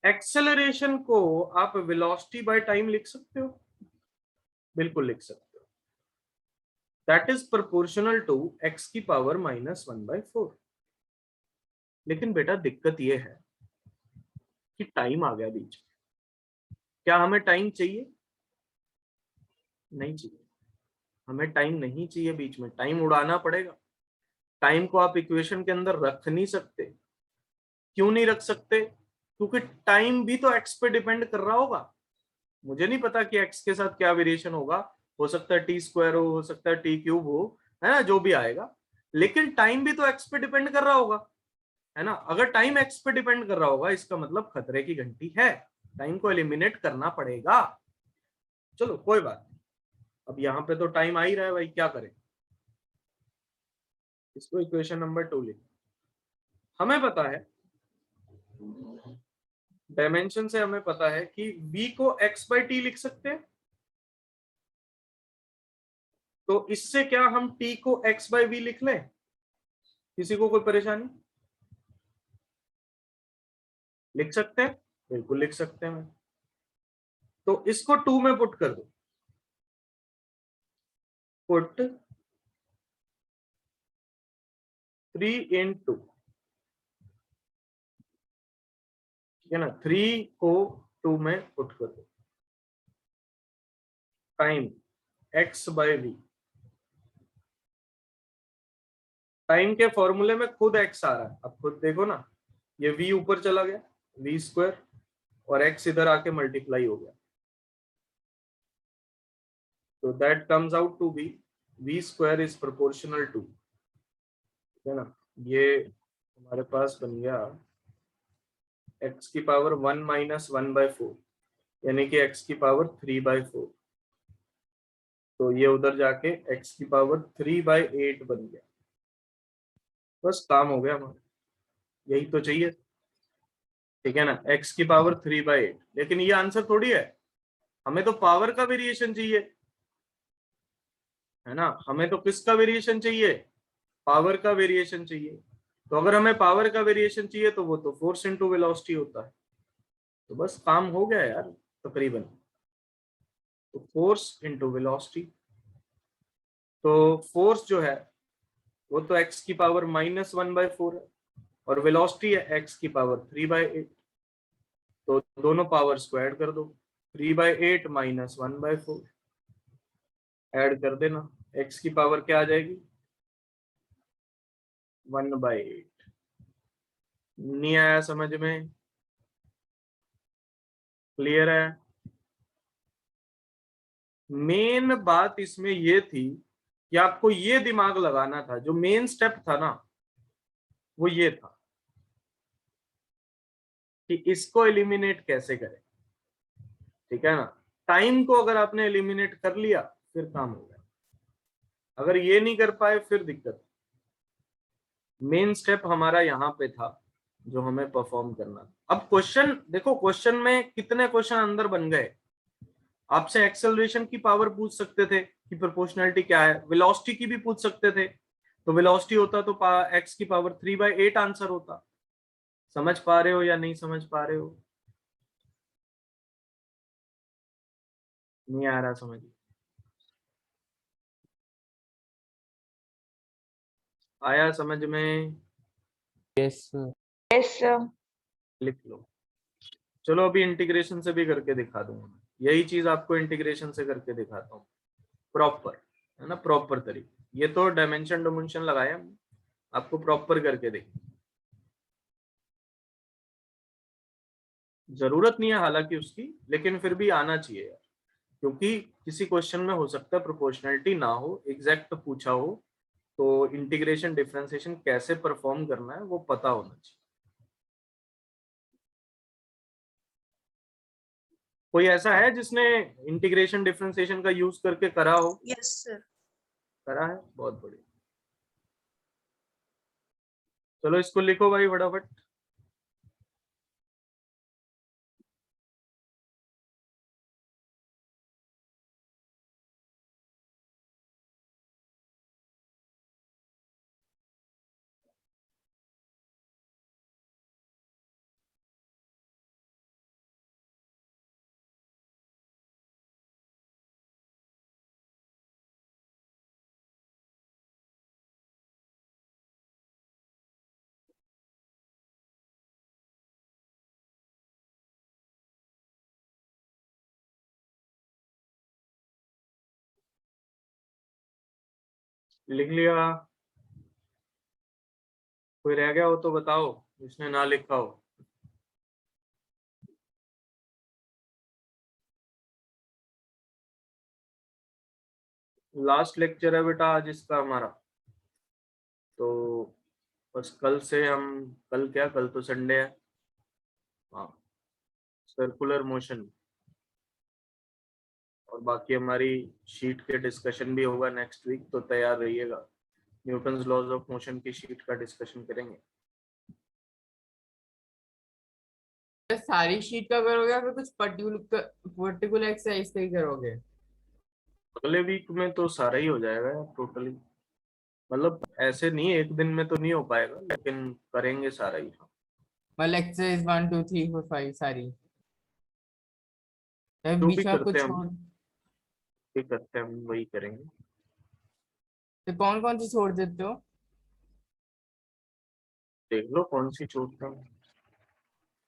एक्सेलरेशन को आप वेलोसिटी बाय टाइम लिख सकते हो, बिल्कुल लिख सकते हो। That is proportional to x की पावर -1/4। लेकिन बेटा दिक्कत ये है कि टाइम आ गया बीच में। क्या हमें टाइम चाहिए? नहीं चाहिए, हमें टाइम नहीं चाहिए बीच में, टाइम उड़ाना पड़ेगा। टाइम को आप इक्वेशन के अंदर रख नहीं सकते। क्यों नहीं रख सकते? क्योंकि टाइम भी तो एक्स पे डिपेंड कर रहा होगा। मुझे नहीं पता कि एक्स के साथ क्या वेरिएशन होगा, हो सकता है t² हो सकता है t³ हो, है ना, जो भी आएगा, लेकिन टाइम भी तो एक्स पे डिपेंड कर रहा होगा, है ना। अगर टाइम एक्स पे डिपेंड कर रहा होगा इसका मतलब खतरे की घंटी है, टाइम को एलिमिनेट करना पड़ेगा। चलो कोई बात नहीं, अब यहाँ पे तो टाइम आ ही रहा है भाई, क्या करें। इसको इक्वेशन नंबर 2 लिख। हमें पता है डायमेंशन से, हमें पता है कि v को x/t लिख सकते हैं। तो इससे क्या हम t को x/v लिख लें? किसी को कोई परेशानी? लिख सकते हैं, बिल्कुल लिख सकते हैं। तो इसको 2 में पुट कर दो, पुट 3 इन 2, ठीक है ना। 3 को 2 में पुट कर दो, टाइम x/v। टाइम के फॉर्मूले में खुद x आ रहा है, अब खुद देखो ना, ये v ऊपर चला गया, v² और x इधर आके मल्टीप्लाई हो गया, तो that comes out to be v² is proportional to, ठीक है ना। ये हमारे पास बन गया x की पावर 1 - 1/4, यानी कि x की पावर 3/4। तो ये उधर जाके x की पावर 3/8 बन गया। बस काम हो गया हमारा, यही तो चाहिए, ठीक है ना, x की पावर 3/8। लेकिन ये आंसर थोड़ी है, हमें तो पावर का वेरिएशन चाहिए, है ना। हमें तो किसका वेरिएशन चाहिए? पावर का वेरिएशन चाहिए। तो अगर हमें पावर का वेरिएशन चाहिए तो वो तो फोर्स इनटू वेलोसिटी होता है। तो बस काम हो गया यार तकरीबन। तो फोर्स इनटू वेलोसिटी, तो फोर्स जो है वो तो x की पावर -1/4 है, और वेलोसिटी है x की पावर 3/8। तो दोनों पावर स्क्वायर कर दो, 3/8 - 1/4 ऐड कर देना, x की पावर क्या आ जाएगी? 1/8। नहीं आया समझ में? क्लियर है? मेन बात इसमें ये थी कि आपको ये दिमाग लगाना था, जो मेन स्टेप था ना वो ये था कि इसको एलिमिनेट कैसे करें, ठीक है ना। टाइम को अगर आपने एलिमिनेट कर लिया फिर काम हो गया, अगर ये नहीं कर पाए फिर दिक्कत। मेन स्टेप हमारा यहाँ पे था जो हमें परफॉर्म करना था। अब क्वेश्चन देखो, क्वेश्चन में कितने क्वेश्चन अंदर बन गए। आपसे एक्सेलरेशन की पावर पूछ सकते थे कि प्रोपोर्शनलिटी क्या है, वेलोसिटी की भी पूछ सकते थे, तो वेलोसिटी होता तो x की पावर 3/8 आंसर होता। समझ पा रहे हो या नहीं समझ पा रहे हो? नहीं आ रहा समझ? आया समझ में? यस लिख लो। चलो अभी इंटीग्रेशन से भी करके दिखा दूंगा, यही चीज आपको इंटीग्रेशन से करके दिखाता हूँ प्रॉपर, है ना, प्रॉपर तरीके। ये तो डायमेंशन डोमेंशन लगाया हमने, आपको प्रॉपर करके देखिए। जरूरत नहीं है हालांकि उसकी, लेकिन फिर भी आना चाहिए यार, क्योंकि किसी क्वेश्चन में हो सकता है प्रोपोर्शनलिटी ना हो, एग्जैक्ट पूछा हो, तो इंटीग्रेशन डिफरेंशिएशन कैसे परफॉर्म करना है वो पता होना चाहिए। कोई ऐसा है जिसने इंटीग्रेशन डिफरेंशिएशन का यूज करके करा हो? Yes sir. करा है, बहुत बढ़िया। चलो इसको लिखो भाई फटाफट। लिख लिया? कोई रह गया हो तो बताओ, जिसने ना लिखा हो। लास्ट लेक्चर है बेटा आज इसका हमारा, तो बस कल से हम, कल क्या, कल तो संडे है, हाँ, सर्कुलर मोशन और बाकी हमारी शीट के डिस्कशन भी होगा नेक्स्ट वीक, तो तैयार रहिएगा। न्यूटन्स लॉज ऑफ मोशन की शीट का डिस्कशन करेंगे। सारी शीट का करोगे या फिर कुछ पर्टिकुलर एक्सरसाइज का ही करोगे? अगले वीक में तो सारा ही हो जाएगा यार टोटली, मतलब ऐसे नहीं एक दिन में तो नहीं हो पाएगा, लेकिन करेंगे सारा ही। मतलब एक्सरसाइज 1 2 3 4 5 सारी, या जो भी बीच में आपको करते हैं हम, छोड़, भी करते हैं हम वही करेंगे। तो कौन कौन सी छोड़ देते हो? देख लो कौन सी छूटता है,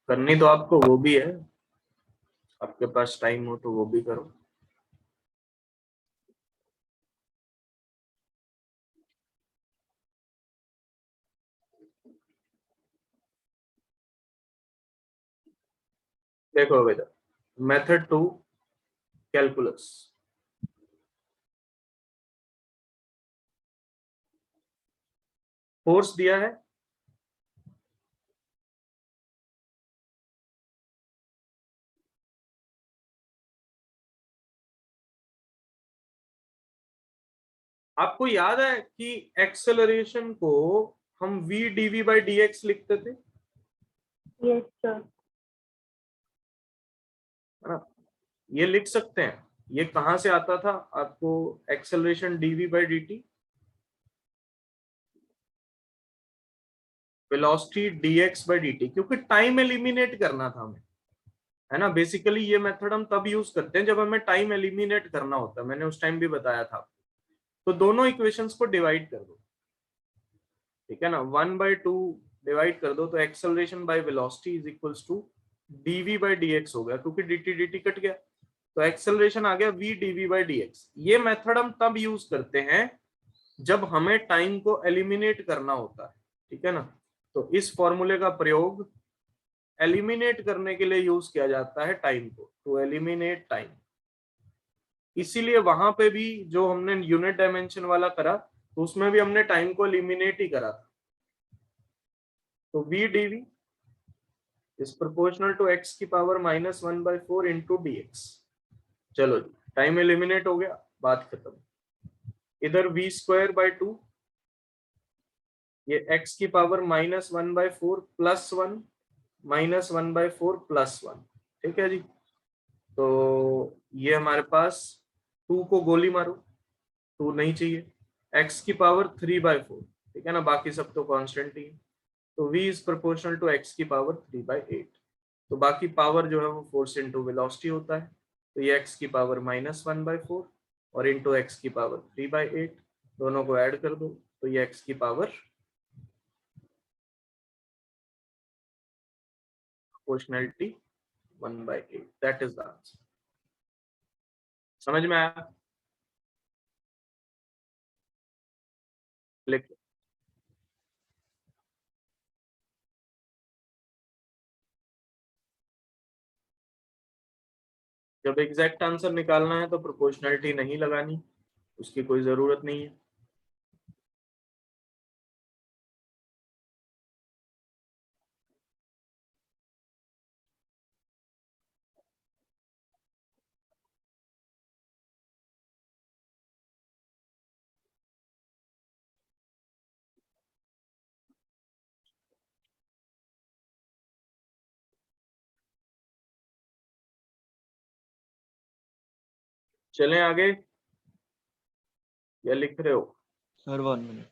करनी तो आपको वो भी है, आपके पास टाइम हो तो वो भी करो। देखो बेटा, मेथड 2 कैलकुलस, फोर्स दिया है, आपको याद है कि एक्सेलरेशन को हम v dv by dx लिखते थे, यस सर। है ना? ये लिख सकते हैं, ये कहां से आता था आपको, acceleration dv by dt, velocity dx by dt, क्योंकि टाइम एलिमिनेट करना था हमें, है ना। बेसिकली ये मेथड हम तब यूज करते हैं जब हमें टाइम एलिमिनेट करना होता है, मैंने उस टाइम भी बताया था। तो दोनों इक्वेशंस को डिवाइड कर दो, ठीक है ना, 1/2 डिवाइड कर दो, तो acceleration by velocity is equals to dv by dx हो गया, क्योंकि dt dt कट गया, तो एक्सेलरेशन आ गया v dv by dx। ये मेथड हम तब यूज करते हैं जब हमें टाइम को एलिमिनेट करना होता है, ठीक है ना। तो इस फॉर्मूले का प्रयोग एलिमिनेट करने के लिए यूज किया जाता है टाइम को, टू एलिमिनेट टाइम। इसीलिए वहां पे भी जो हमने यूनिट डायमेंशन वाला करा, तो उसमें भी हमने टाइम को एलिमिनेट ही करा था। तो v dv is proportional to x की पावर -1/4 इंटू dx। चलो जी, टाइम एलिमिनेट हो गया, बात खत्म। इधर v²/2, ये x की पावर -1/4 +1 -1/4 +1, ठीक है जी। तो ये हमारे पास 2 को गोली मारो, 2 नहीं चाहिए, x की पावर 3/4, ठीक है ना, बाकी सब तो कांस्टेंट ही है। तो v is proportional to x की पावर 3/8। तो बाकी पावर जो है वो फोर्स इंटू वेलोसिटी होता है। तो ये x की पावर -1/4 और इंटू x की पावर 3/8, दोनों को ऐड कर दो तो ये x की power proportionality 1/8, that is the answer. समझ में आया? लिख लो। जब एग्जैक्ट आंसर निकालना है तो प्रोपोर्शनलिटी नहीं लगानी, उसकी कोई जरूरत नहीं है। चलें आगे या लिख रहे हो? Sir 1 minute.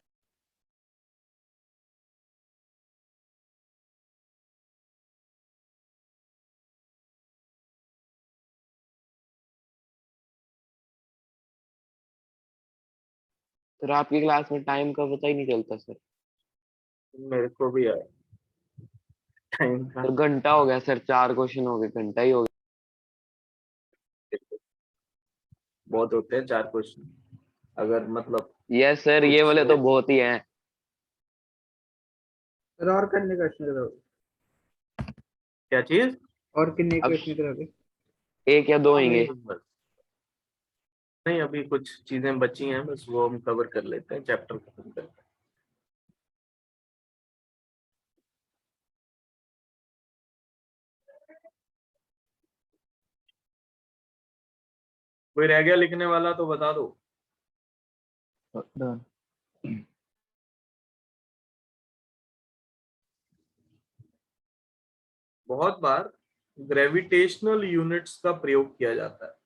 सर आपकी क्लास में टाइम का पता ही नहीं चलता सर। मेरे को भी आया टाइम का। सर घंटा हो गया सर, 4 क्वेश्चन हो गए, घंटा ही हो गया। बहुत होते हैं 4 क्वेश्चन, अगर मतलब यस सर, ये वाले तो बहुत ही हैं। सर और कितने क्वेश्चन करोगे? क्या चीज? और कितने अब क्वेश्चन करोगे? 1 या 2 होंगे। बस नहीं, अभी कुछ चीजें बची हैं, बस वो हम कवर कर लेते हैं, चैप्टर खत्म करते हैं। कोई रह गया लिखने वाला तो बता दो। डन। बहुत बार ग्रेविटेशनल यूनिट्स का प्रयोग किया जाता है।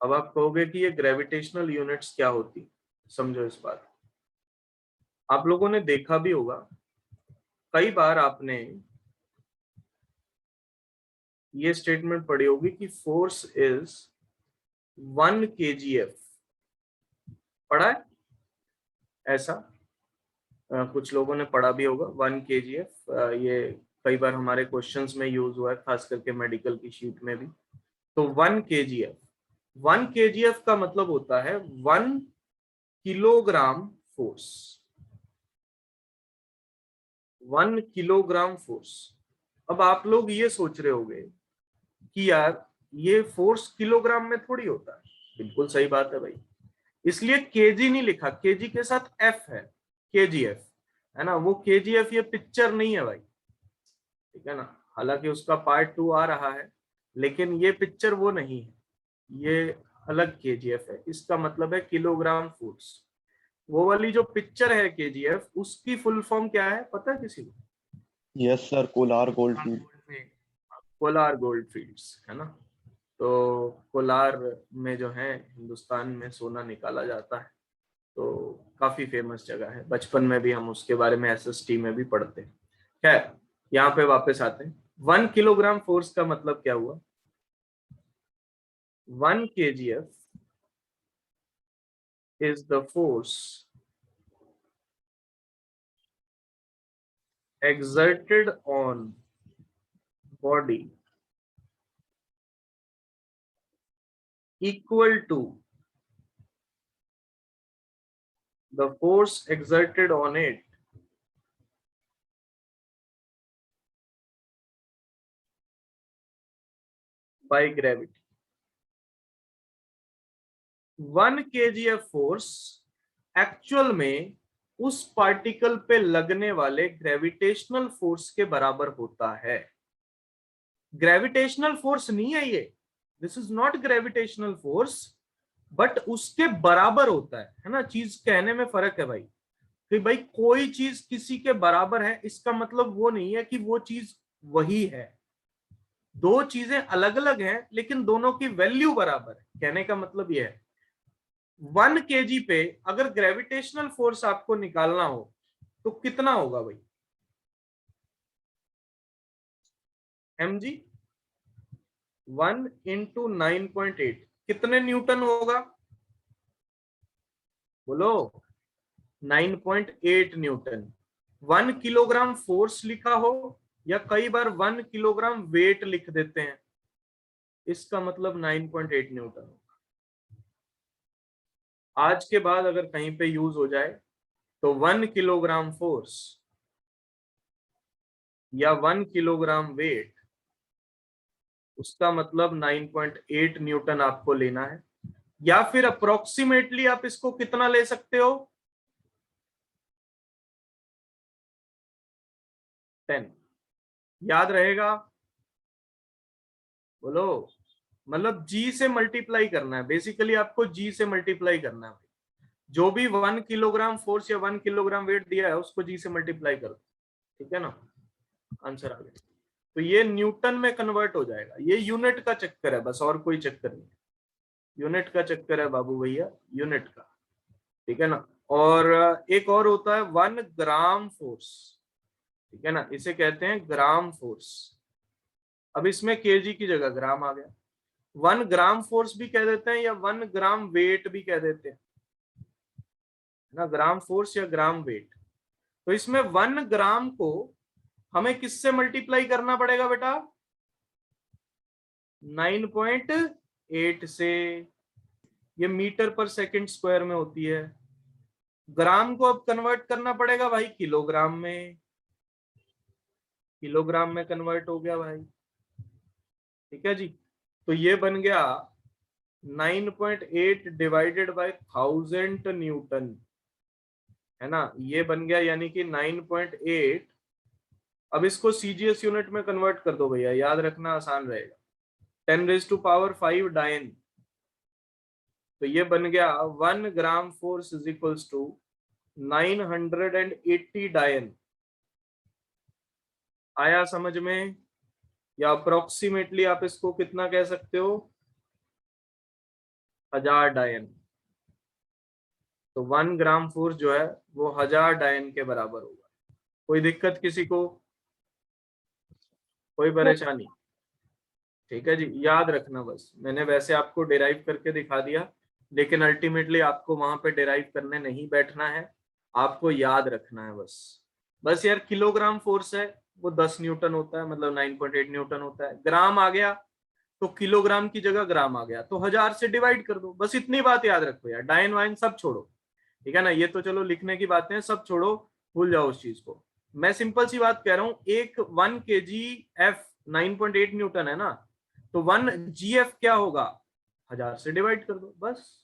अब आप कहोगे कि ये ग्रेविटेशनल यूनिट्स क्या होती, समझो इस बात। आप लोगों ने देखा भी होगा, कई बार आपने ये स्टेटमेंट पढ़ी होगी कि फोर्स इज 1 kgf। पढ़ा है ऐसा? कुछ लोगों ने पढ़ा भी होगा 1 kgf। ये कई बार हमारे क्वेश्चंस में यूज हुआ है, खास करके मेडिकल की शीट में भी। तो 1 kgf, 1 kgf का मतलब होता है 1 किलोग्राम फोर्स। 1 kilogram force. अब आप लोग ये सोच रहे होंगे कि यार ये फोर्स किलोग्राम में थोड़ी होता है। बिल्कुल सही बात है भाई, इसलिए केजी नहीं लिखा, केजी के साथ एफ है, केजीएफ है ना। वो केजीएफ ये पिक्चर नहीं है भाई, ठीक है ना। हालांकि उसका पार्ट 2 आ रहा है, लेकिन ये पिक्चर वो नहीं है, ये अलग केजीएफ है। इसका मतलब है किलोग्राम फोर्स। वो वाली जो पिक्चर है केजीएफ, उसकी फुल फॉर्म क्या है पता है किसी को? Yes sir, Kolar goldfield. Kolar goldfields, है ना। तो कोलार में जो है हिंदुस्तान में सोना निकाला जाता है, तो काफी फेमस जगह है। बचपन में भी हम उसके बारे में एसएसटी में भी पढ़ते हैं। खैर, यहाँ पे वापस आते हैं। 1 किलोग्राम फोर्स का मतलब क्या हुआ? 1 kgf is the force exerted on body equal to the force exerted on it by gravity। 1 kgf force actual में उस पार्टिकल पे लगने वाले ग्रेविटेशनल फोर्स के बराबर होता है। ग्रेविटेशनल फोर्स नहीं है ये, this is not gravitational force, but उसके बराबर होता है ना। चीज कहने में फर्क है भाई, कि भाई कोई चीज किसी के बराबर है, इसका मतलब वो नहीं है कि वो चीज वही है। दो चीजें अलग अलग हैं लेकिन दोनों की वैल्यू बराबर है। कहने का मतलब यह है 1 kg पे अगर ग्रेविटेशनल फोर्स आपको निकालना हो तो कितना होगा भाई mg 1 इंटू 9.8 कितने न्यूटन होगा बोलो 9.8 न्यूटन। 1 किलोग्राम फोर्स लिखा हो या कई बार 1 किलोग्राम वेट लिख देते हैं, इसका मतलब 9.8 न्यूटन होगा। आज के बाद अगर कहीं पे यूज हो जाए तो 1 किलोग्राम फोर्स या 1 किलोग्राम वेट, उसका मतलब 9.8 न्यूटन आपको लेना है। या फिर अप्रोक्सीमेटली आप इसको कितना ले सकते हो 10। याद रहेगा बोलो, मतलब जी से मल्टीप्लाई करना है, बेसिकली आपको जी से मल्टीप्लाई करना है। जो भी 1 किलोग्राम फोर्स या 1 किलोग्राम वेट दिया है उसको जी से मल्टीप्लाई करो, ठीक है ना, आंसर आ गया। तो ये न्यूटन में कन्वर्ट हो जाएगा। ये यूनिट का चक्कर है बस, और कोई चक्कर नहीं, यूनिट का चक्कर है बाबू भैया, यूनिट का, ठीक है ना। और एक और होता है 1 ग्राम फोर्स, ठीक है ना, इसे कहते हैं ग्राम फोर्स। अब इसमें केजी की जगह ग्राम आ गया। 1 ग्राम फोर्स भी कह देते हैं या 1 ग्राम वेट भी कह देते हैं ना, ग्राम फोर्स या ग्राम वेट। तो इसमें 1 ग्राम को हमें किससे मल्टीप्लाई करना पड़ेगा बेटा 9.8 से। ये मीटर पर सेकंड स्क्वायर में होती है। ग्राम को अब कन्वर्ट करना पड़ेगा भाई किलोग्राम में, किलोग्राम में कन्वर्ट हो गया भाई, ठीक है जी। तो ये बन गया 9.8 डिवाइडेड बाय 1000 न्यूटन, है ना, ये बन गया यानी कि 9.8। अब इसको सीजीएस यूनिट में कन्वर्ट कर दो भैया, याद रखना आसान रहेगा। 10⁵ डायन, तो ये बन गया 1 gram force is equals to 980 डायन। आया समझ में? या अप्रोक्सीमेटली आप इसको कितना कह सकते हो 1000 डायन। तो 1 ग्राम फोर्स जो है वो 1000 डायन के बराबर होगा। कोई दिक्कत किसी को, कोई परेशानी? ठीक है जी, याद रखना बस, मैंने वैसे आपको डिराइव करके दिखा दिया लेकिन अल्टीमेटली आपको वहां पे डिराइव करने नहीं बैठना है, आपको याद रखना है बस। बस यार किलोग्राम फोर्स है वो 10 न्यूटन होता है, मतलब 9.8 न्यूटन होता है। ग्राम आ गया तो किलोग्राम की जगह ग्राम आ गया तो 1000 से डिवाइड कर दो, बस इतनी बात याद रखो यार। डायन वाइन सब छोड़ो, ठीक है ना, ये तो चलो लिखने की बातें हैं, सब छोड़ो, भूल जाओ उस चीज को। मैं सिंपल सी बात कह रहा हूं, एक 1 kg F 9.8 न्यूटन है ना, तो 1 GF क्या होगा 1000 से डिवाइड कर दो बस।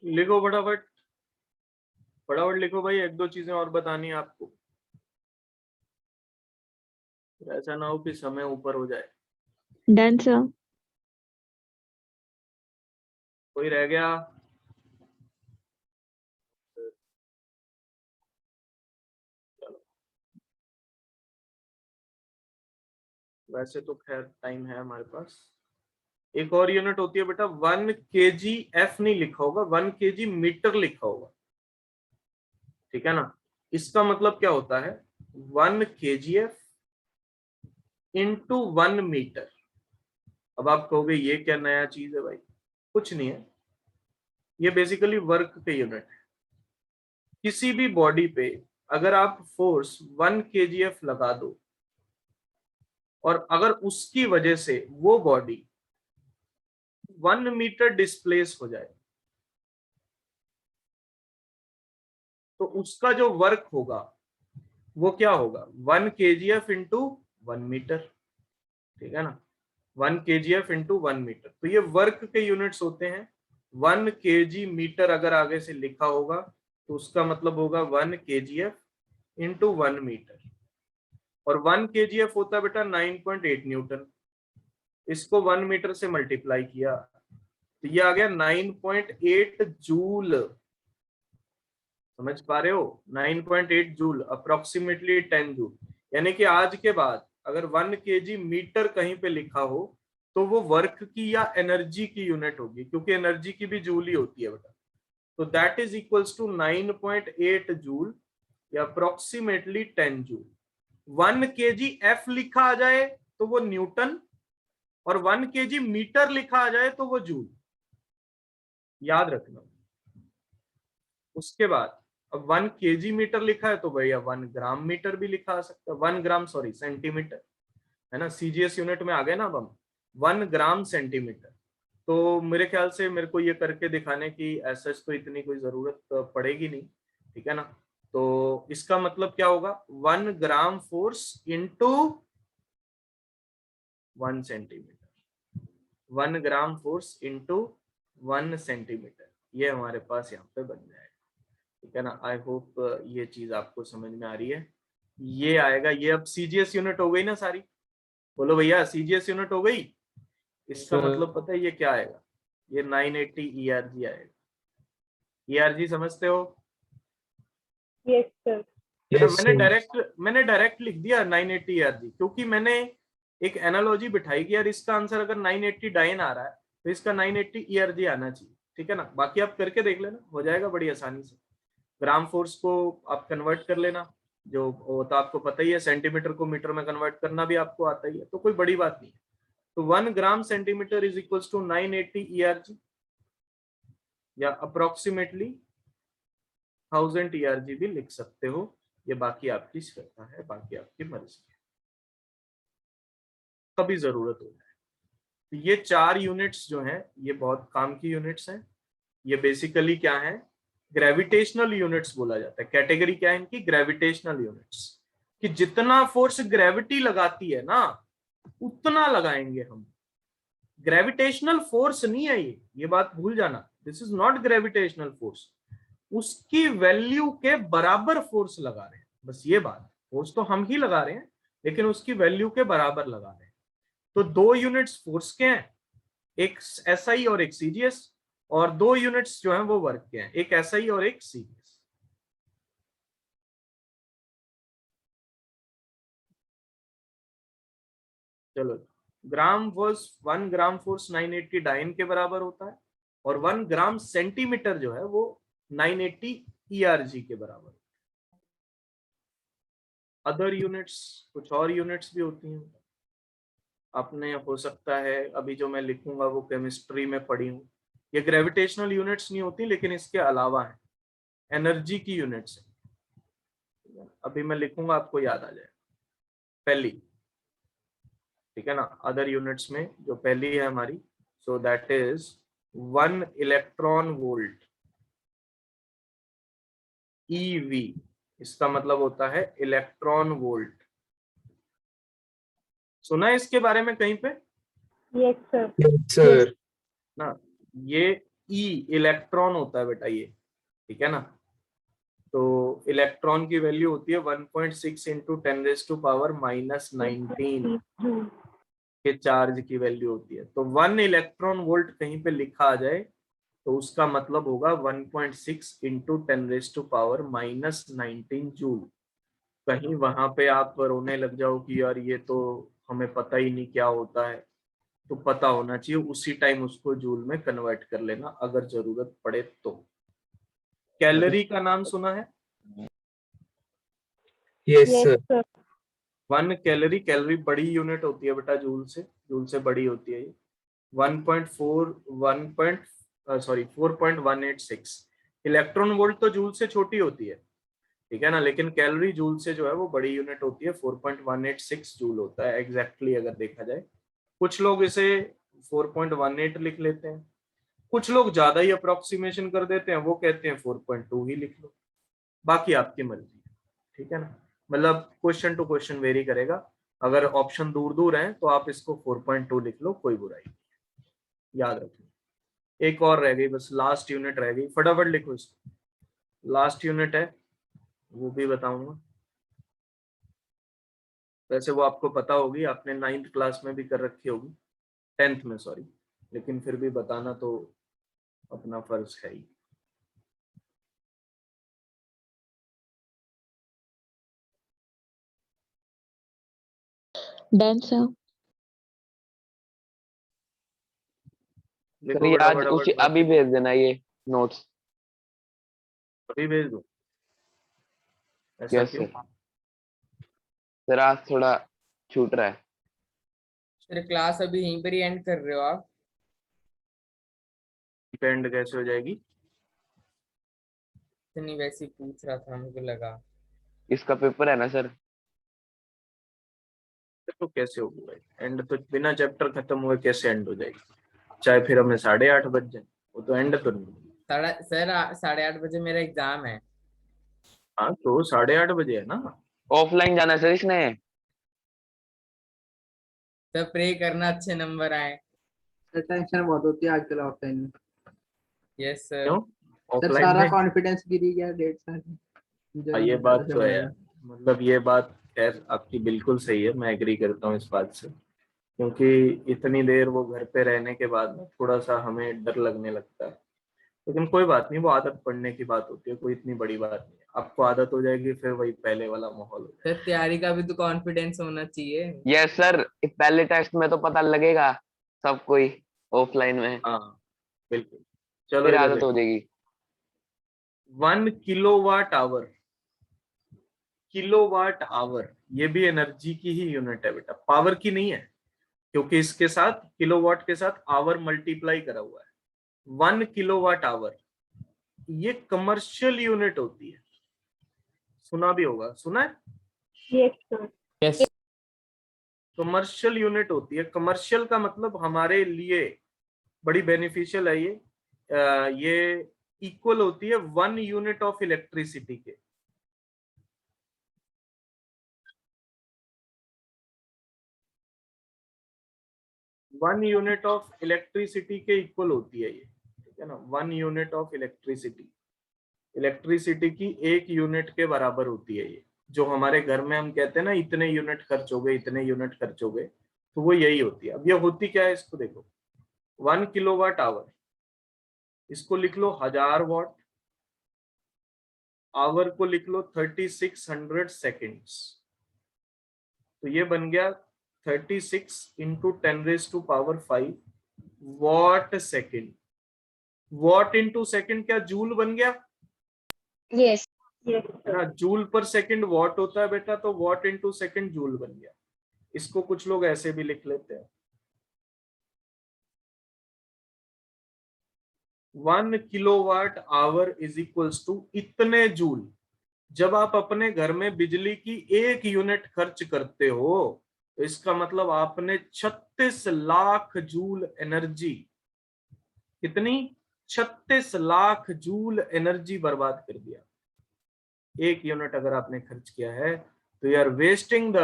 लिखो फटाफट, फटाफट लिखो भाई, एक दो चीजें और बतानी है आपको, ऐसा ना हो कि समय ऊपर हो जाए। Done sir. कोई रह गया? वैसे तो खैर टाइम है हमारे पास। एक और यूनिट होती है बेटा 1 kg F नहीं लिखा होगा, 1 kg मीटर लिखा होगा, ठीक है ना। इसका मतलब क्या होता है 1 kgf इंटू 1 मीटर। अब आप कहोगे ये क्या नया चीज है भाई, कुछ नहीं है, ये बेसिकली वर्क के यूनिट है। किसी भी बॉडी पे अगर आप फोर्स 1 kgf लगा दो और अगर उसकी वजह से वो बॉडी 1 मीटर डिस्प्लेस हो जाए, तो उसका जो वर्क होगा वो क्या होगा 1 kgf इंटू 1 मीटर, ठीक है ना, 1 kgf इंटू 1 मीटर। तो ये वर्क के यूनिट्स होते हैं। 1 kg मीटर अगर आगे से लिखा होगा तो उसका मतलब होगा 1 kgf इंटू 1 मीटर, और 1 kgf होता है बेटा 9.8 न्यूटन। इसको 1 मीटर से मल्टीप्लाई किया तो ये आ गया 9.8 जूल। समझ पा रहे हो, 9.8 जूल, अप्रोक्सीमेटली 10 जूल। यानी कि आज के बाद अगर 1 kg मीटर कहीं पे लिखा हो तो वो वर्क की या एनर्जी की यूनिट होगी, क्योंकि एनर्जी की भी जूल ही होती है बेटा। तो that is equals to 9.8 joule या अप्रोक्सीमेटली 10 जूल। 1 kg एफ लिखा आ जाए तो वो न्यूटन, और 1 kg मीटर लिखा आ जाए तो वो जूल, याद रखना। उसके बाद अब 1 kg मीटर लिखा है तो भैया 1 ग्राम मीटर भी लिखा आ सकता है, 1 ग्राम सॉरी सेंटीमीटर, है ना, सीजीएस यूनिट में आ गए ना अब हम, 1 ग्राम सेंटीमीटर। तो मेरे ख्याल से मेरे को ये करके दिखाने की ऐसा तो इतनी कोई जरूरत पड़ेगी नहीं, ठीक है ना। तो इसका मतलब क्या होगा 1 gram force into 1 centimetre, 1 gram force into 1 centimetre, ये हमारे पास यहाँ पे बन जाएगा, ठीक है ना। आई होप ये चीज आपको समझ में आ रही है। ये आएगा, ये अब सीजीएस यूनिट हो गई ना सारी, बोलो भैया सीजीएस यूनिट हो गई। इसका मतलब पता है ये क्या आएगा, ये 980 ERG आएगा। ERG समझते हो? Yes sir. मैंने डायरेक्ट लिख दिया 980 ERG, क्योंकि मैंने एक एनालॉजी बिठाई कि यार इसका आंसर अगर 980 डाइन आ रहा है तो इसका 980 ERG आना चाहिए, ठीक है ना। बाकी आप करके देख लेना, हो जाएगा बड़ी आसानी से। ग्राम फोर्स को आप कन्वर्ट कर लेना, जो होता आपको पता ही है, सेंटीमीटर को मीटर में कन्वर्ट करना भी आपको आता ही है, तो कोई बड़ी बात नहीं है। तो 1 gram centimetre is equals to 980 ERG या अप्रोक्सीमेटली 1000 ERG भी लिख सकते हो। ये बाकी आपकी श्रद्धा है, बाकी आपकी मर्जी है, कभी जरूरत हो जाए। तो ये 4 यूनिट्स जो हैं ये बहुत काम की यूनिट्स हैं। ये बेसिकली क्या है, ग्रेविटेशनल यूनिट्स बोला जाता है। कैटेगरी क्या है इनकी, ग्रेविटेशनल यूनिट्स, कि जितना फोर्स ग्रेविटी लगाती है ना उतना लगाएंगे हम। ग्रेविटेशनल फोर्स नहीं है ये बात भूल जाना, this is not gravitational force. उसकी वैल्यू के बराबर फोर्स लगा रहे हैं, बस ये बात। फोर्स तो हम ही लगा रहे हैं लेकिन उसकी वैल्यू के बराबर लगा रहे हैं। तो 2 यूनिट्स फोर्स के हैं, एक एसआई और एक सीजीएस, और 2 यूनिट्स जो हैं वो वर्क के हैं, एक एसआई और एक सीजीएस। चलो, gram force 1 gram force 980 dine के बराबर होता है, और 1 ग्राम सेंटीमीटर जो है वो 980 ERG के बराबर। अदर यूनिट्स, कुछ और यूनिट्स भी होती हैं, आपने हो सकता है अभी जो मैं लिखूंगा वो केमिस्ट्री में पढ़ी हूँ। ये ग्रेविटेशनल यूनिट्स नहीं होती लेकिन इसके अलावा है, एनर्जी की यूनिट्स है। अभी मैं लिखूंगा आपको याद आ जाएगा। पहली, ठीक है ना, अदर यूनिट्स में जो पहली है हमारी, so that is 1 electron volt EV। इसका मतलब होता है इलेक्ट्रॉन वोल्ट। सुना है इसके बारे में कहीं पे? Yes sir. सर ना, ये इलेक्ट्रॉन होता है बेटा ये, ठीक है ना। तो इलेक्ट्रॉन की वैल्यू होती है 1.6 इंटू 10⁻⁻19 के चार्ज की वैल्यू होती है। तो 1 इलेक्ट्रॉन वोल्ट कहीं पे लिखा आ जाए तो उसका मतलब होगा 1.6 इंटू 10⁻⁻19 जूल। कहीं वहां पे आप रोने लग जाओ कि यार ये तो हमें पता ही नहीं क्या होता है, तो पता होना चाहिए, उसी टाइम उसको जूल में कन्वर्ट कर लेना अगर जरूरत पड़े तो। कैलोरी का नाम सुना है? Yes yes sir. Sir. 1 calorie, calorie बड़ी यूनिट होती है बेटा, जूल से बड़ी होती है ये। 4.186। इलेक्ट्रॉन वोल्ट तो जूल से छोटी होती है, ठीक है ना, लेकिन कैलोरी जूल से जो है वो बड़ी यूनिट होती है। 4.186 जूल होता है एग्जैक्टली अगर देखा जाए। कुछ लोग इसे 4.18 लिख लेते हैं, कुछ लोग ज्यादा ही अप्रोक्सीमेशन कर देते हैं, वो कहते हैं 4.2 ही लिख लो। बाकी आपकी मर्जी, ठीक है ना। मतलब क्वेश्चन टू क्वेश्चन वेरी करेगा। अगर ऑप्शन दूर दूर हैं तो आप इसको 4.2 लिख लो, कोई बुराई नहीं, याद रखो। एक और रह गई, बस लास्ट यूनिट रह गई, फटाफट लिखो इसको। लास्ट यूनिट है, वो भी बताऊंगा। वैसे वो आपको पता होगी, आपने 9th क्लास में भी कर रखी होगी, 10th में सॉरी, लेकिन फिर भी बताना तो अपना फर्ज है ही। Done sir. सर लिखो ये आज फटाफट उसी फटाफट, अभी भेज देना ये नोट्स। अभी भेज दो। ऐसा यस क्यों? सर। सर आज थोड़ा छूट रहा है। फिर क्लास अभी यहीं पर ही एंड कर रहे हो आप? डिपेंड कैसे हो जाएगी? इतनी वैसे ही पूछ रहा था, मुझे लगा। इसका पेपर है ना सर। तो कैसे होगी भाई एंड? तो बिना चैप्टर खत्म हुए कैसे एंड हो जाएगी? चाहे फिर हमें 8:30 बज जाए, वो तो एंड तो नहीं होगी। सर 8:30 बजे मेरा एग्जाम है। हाँ तो 8:30 बजे है ना। ऑफलाइन जाना है सर इसने। सर प्रे करना अच्छे नंबर आए। सर टेंशन बहुत होती है आजकल ऑफलाइन में। Yes sir. क्यों सर ऑफलाइन सारा में? कॉन्फिडेंस गिरी गया 1.5 साल में। हाँ, जगह ये में बात ज्यादा तो समय है लगा। यार। मतलब ये बात खैर आपकी बिल्कुल सही है, मैं एग्री करता हूँ इस बात से, क्योंकि इतनी देर वो घर पे रहने के बाद ना थोड़ा सा हमें डर लगने लगता है। लेकिन कोई बात नहीं, वो आदत पड़ने की बात होती है, कोई इतनी बड़ी बात नहीं है। आपको आदत हो जाएगी, फिर वही पहले वाला माहौल हो जाएगा। सर तैयारी का भी तो कॉन्फिडेंस होना चाहिए। यस सर, पहले टेस्ट में तो पता लगेगा सब कोई ऑफलाइन में, हाँ बिल्कुल। चलो फिर इधर आदत हो देखो, जाएगी। 1 किलोवाट आवर, किलोवाट आवर ये भी एनर्जी की ही यूनिट है बेटा, पावर की नहीं है, क्योंकि इसके साथ किलोवाट के साथ आवर मल्टीप्लाई करा हुआ है। 1 किलोवाट आवर ये कमर्शियल यूनिट होती है, सुना भी होगा, सुना है? Yes, sir. Yes. Commercial unit होती है। कमर्शियल का मतलब हमारे लिए बड़ी बेनिफिशियल है ये। ये इक्वल होती है 1 यूनिट ऑफ इलेक्ट्रिसिटी के। वन यूनिट ऑफ इलेक्ट्रिसिटी के इक्वल होती है ये, ठीक है ना। 1 यूनिट ऑफ इलेक्ट्रिसिटी, इलेक्ट्रिसिटी की 1 यूनिट के बराबर होती है ये। जो हमारे घर में हम कहते हैं ना इतने यूनिट खर्च हो गए, इतने यूनिट खर्च हो गए, तो वो यही होती है। अब ये होती क्या है इसको देखो, 1 किलोवाट आवर, इसको लिख लो 1000 वाट, आवर को लिख लो 3600 सेकेंड्स। तो ये बन गया 36 into 10⁵ watt second. What into second क्या जूल बन गया? Yes, है ना, जूल पर सेकंड वॉट होता है बेटा, तो वॉट इंटू सेकंड जूल बन गया। इसको कुछ लोग ऐसे भी लिख लेते हैं, 1 kilowatt hour is equals to इतने जूल। जब आप अपने घर में बिजली की 1 यूनिट खर्च करते हो, तो इसका मतलब आपने 36 लाख जूल एनर्जी, कितनी? 36 लाख जूल एनर्जी बर्बाद कर दिया। 1 यूनिट अगर आपने खर्च किया है तो यू आर वेस्टिंग द,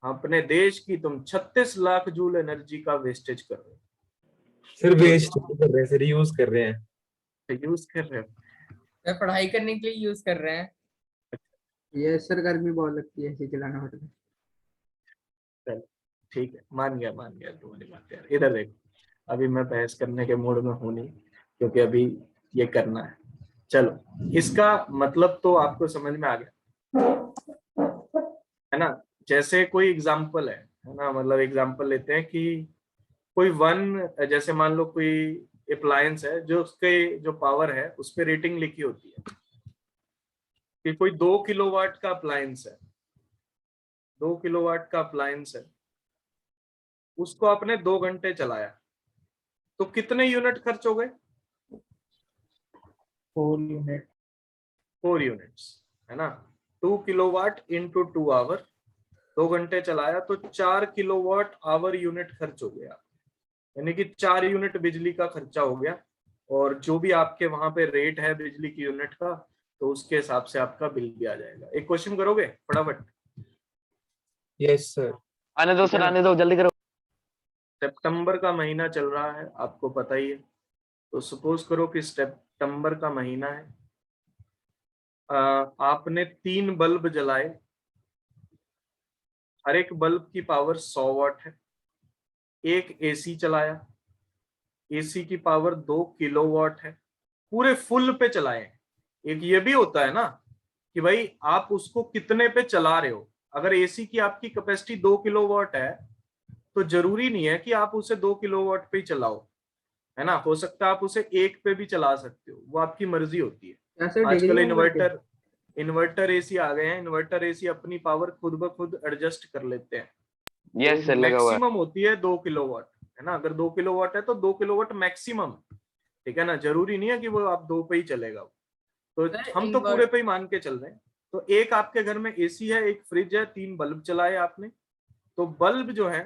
अपने देश की तुम 36 लाख जूल एनर्जी का वेस्टेज कर रहे हो। सर वेस्ट कर रहे हैं सर, यूज कर रहे हैं। तो यूज कर रहे हो। सर पढ़ाई करने के लिए यूज कर रहे हैं। ये सर गर्मी बहुत लगती है ऐसे चलाना पड़ता है। चलो ठीक है, मान गया तुम्हारी बात यार। इधर देखो, अभी मैं बहस करने के मूड में हूं नहीं, क्योंकि अभी ये करना है। चलो इसका मतलब तो आपको समझ में आ गया है ना। जैसे कोई एग्जाम्पल है ना, मतलब एग्जाम्पल लेते हैं कि कोई जैसे मान लो कोई अप्लायंस है, जो उसके जो पावर है उस पर रेटिंग लिखी होती है कि कोई 2 किलोवाट का अप्लायंस है, 2 किलोवाट का अप्लायंस है, उसको आपने 2 घंटे चलाया, तो कितने यूनिट खर्च हो गए? 4 यूनिट। 4 यूनिट्स, है ना। 2 किलोवाट इंटू 2 आवर, 2 घंटे चलाया तो 4 किलोवाट आवर यूनिट खर्च हो गया, यानी कि 4 यूनिट बिजली का खर्चा हो गया। और जो भी आपके वहां पे रेट है बिजली की यूनिट का, तो उसके हिसाब से आपका बिल भी आ जाएगा। एक क्वेश्चन करोगे फटाफट? Yes sir. आने दो ठीक है सर, ना? आने दो, जल्दी करो। सितंबर का महीना चल रहा है, आपको पता ही है। तो सपोज करो कि सितंबर का महीना है, आपने 3 बल्ब जलाए, हर एक बल्ब की पावर 100 वाट है। एक एसी चलाया, एसी की पावर 2 किलोवाट है, पूरे फुल पे चलाए। एक ये भी होता है ना कि भाई आप उसको कितने पे चला रहे हो। अगर एसी की आपकी कैपेसिटी 2 किलोवाट है तो जरूरी नहीं है कि आप उसे 2 किलोवाट पे ही चलाओ, है ना। हो सकता है आप उसे 1 पे भी चला सकते हो, वो आपकी मर्जी होती है। ऐसे आजकल डिग्री में करके इन्वर्टर एसी आ गए हैं। इन्वर्टर एसी अपनी पावर खुद ब खुद एडजस्ट कर लेते हैं। यस सर, लगा हुआ है। मैक्सिमम होती है 2 किलोवाट, है ना। अगर 2 किलोवाट है तो 2 किलोवाट मैक्सिमम, ठीक है ना। जरूरी नहीं है कि वो आप 2 पे ही चलेगा। तो सर, हम तो पूरे पे ही मान के चल रहे हैं। तो एक आपके घर में एसी है, एक फ्रिज है, 3 बल्ब चलाए आपने, तो बल्ब जो है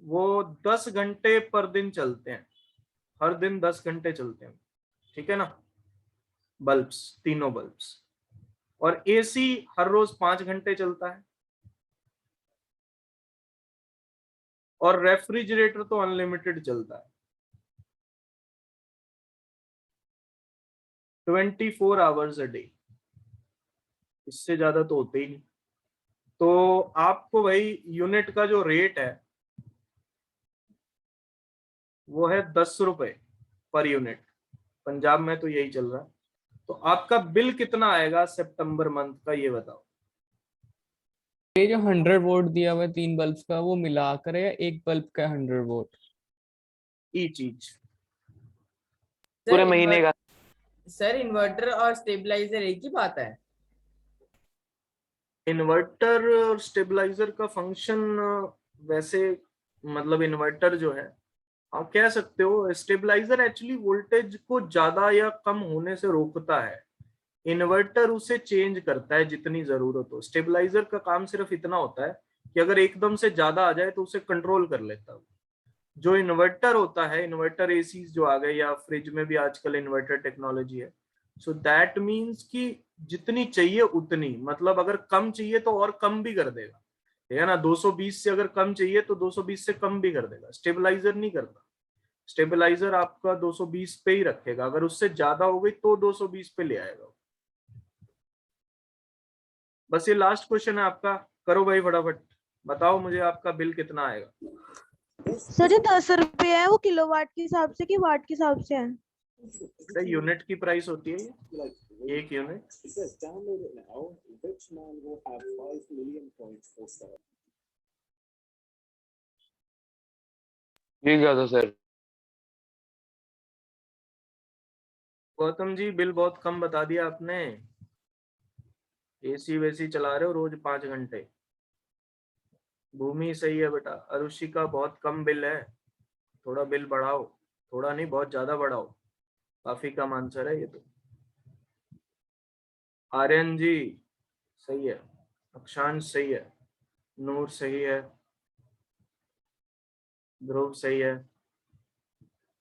वो 10 घंटे पर दिन चलते हैं। हर दिन 10 घंटे चलते हैं, ठीक है ना, बल्ब्स, तीनों बल्ब्स। और एसी हर रोज 5 घंटे चलता है। और रेफ्रिजरेटर तो अनलिमिटेड चलता है, 24 आवर्स अ डे, इससे ज्यादा तो होते ही नहीं। तो आपको भाई यूनिट का जो रेट है वो है 10 रुपए पर यूनिट। पंजाब में तो यही चल रहा है। तो आपका बिल कितना आएगा सितंबर मंथ का, ये बताओ। ये जो 100 वोट दिया हुआ है 3 बल्ब का, वो मिलाकर है या एक बल्ब का 100 वोट? ई चीज पूरे महीने का। सर इन्वर्टर और स्टेबलाइजर एक ही बात है? इन्वर्टर और स्टेबलाइजर का फंक्शन वैसे, मतलब इन्वर्टर जो है आप कह सकते हो, स्टेबलाइजर एक्चुअली वोल्टेज को ज्यादा या कम होने से रोकता है। इन्वर्टर उसे चेंज करता है जितनी जरूरत हो। स्टेबलाइजर का काम सिर्फ इतना होता है कि अगर एकदम से ज्यादा आ जाए तो उसे कंट्रोल कर लेता है। जो इन्वर्टर होता है, इन्वर्टर एसी जो आ गए, या फ्रिज में भी आजकल इन्वर्टर टेक्नोलॉजी है। सो दैट मीन्स कि जितनी चाहिए उतनी, मतलब अगर कम चाहिए तो और कम भी कर देगा, ठीक है ना। 220 से अगर कम चाहिए तो 220 से कम भी कर देगा। स्टेबलाइजर नहीं करता। स्टेबलाइजर आपका 220 पे ही रखेगा, अगर उससे ज्यादा हो गई तो 220 पे ले आएगा। बस ये लास्ट क्वेश्चन है आपका, करो भाई फटाफट, बताओ मुझे आपका बिल कितना आएगा। सर ये 10 रुपए है, वो किलोवाट के हिसाब से कि वाट के हिसाब से है? यूनिट की प्राइस होती है ये, एक यूनिट। ठीक है तो सर। गौतम जी बिल बहुत कम बता दिया आपने। एसी वेसी चला रहे हो रोज 5 घंटे। भूमि सही है बेटा। अरुषि का बहुत कम बिल है, थोड़ा बिल बढ़ाओ। थोड़ा नहीं, बहुत ज्यादा बढ़ाओ, काफी कम आंसर है ये तो। आर्यन जी सही है, अक्षांश सही है, नूर सही है, ध्रुव सही है,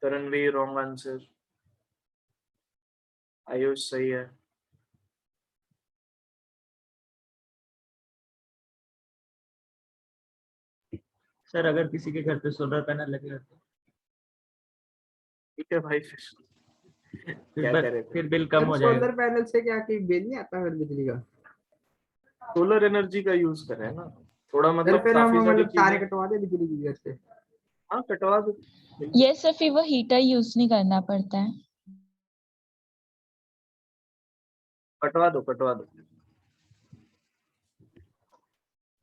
तरणवीर रॉन्ग आंसर, आयुष सही है। सर अगर किसी के घर पे सोलर पैनल लगे होते ठीक है भाई, क्या करे फिर बिल कम हो सोलर जाएगा। पैनल से क्या कि बिल नहीं आता फिर बिजली का? सोलर एनर्जी का यूज करें ना, थोड़ा सर मतलब फिर हम काफी सारी मतलब तारे चीजें। कटवा दे बिजली की घर से। हाँ कटवा दो। ये सर फिर वो हीटर यूज नहीं करना पड़ता है। कटवा दो कटवा दो,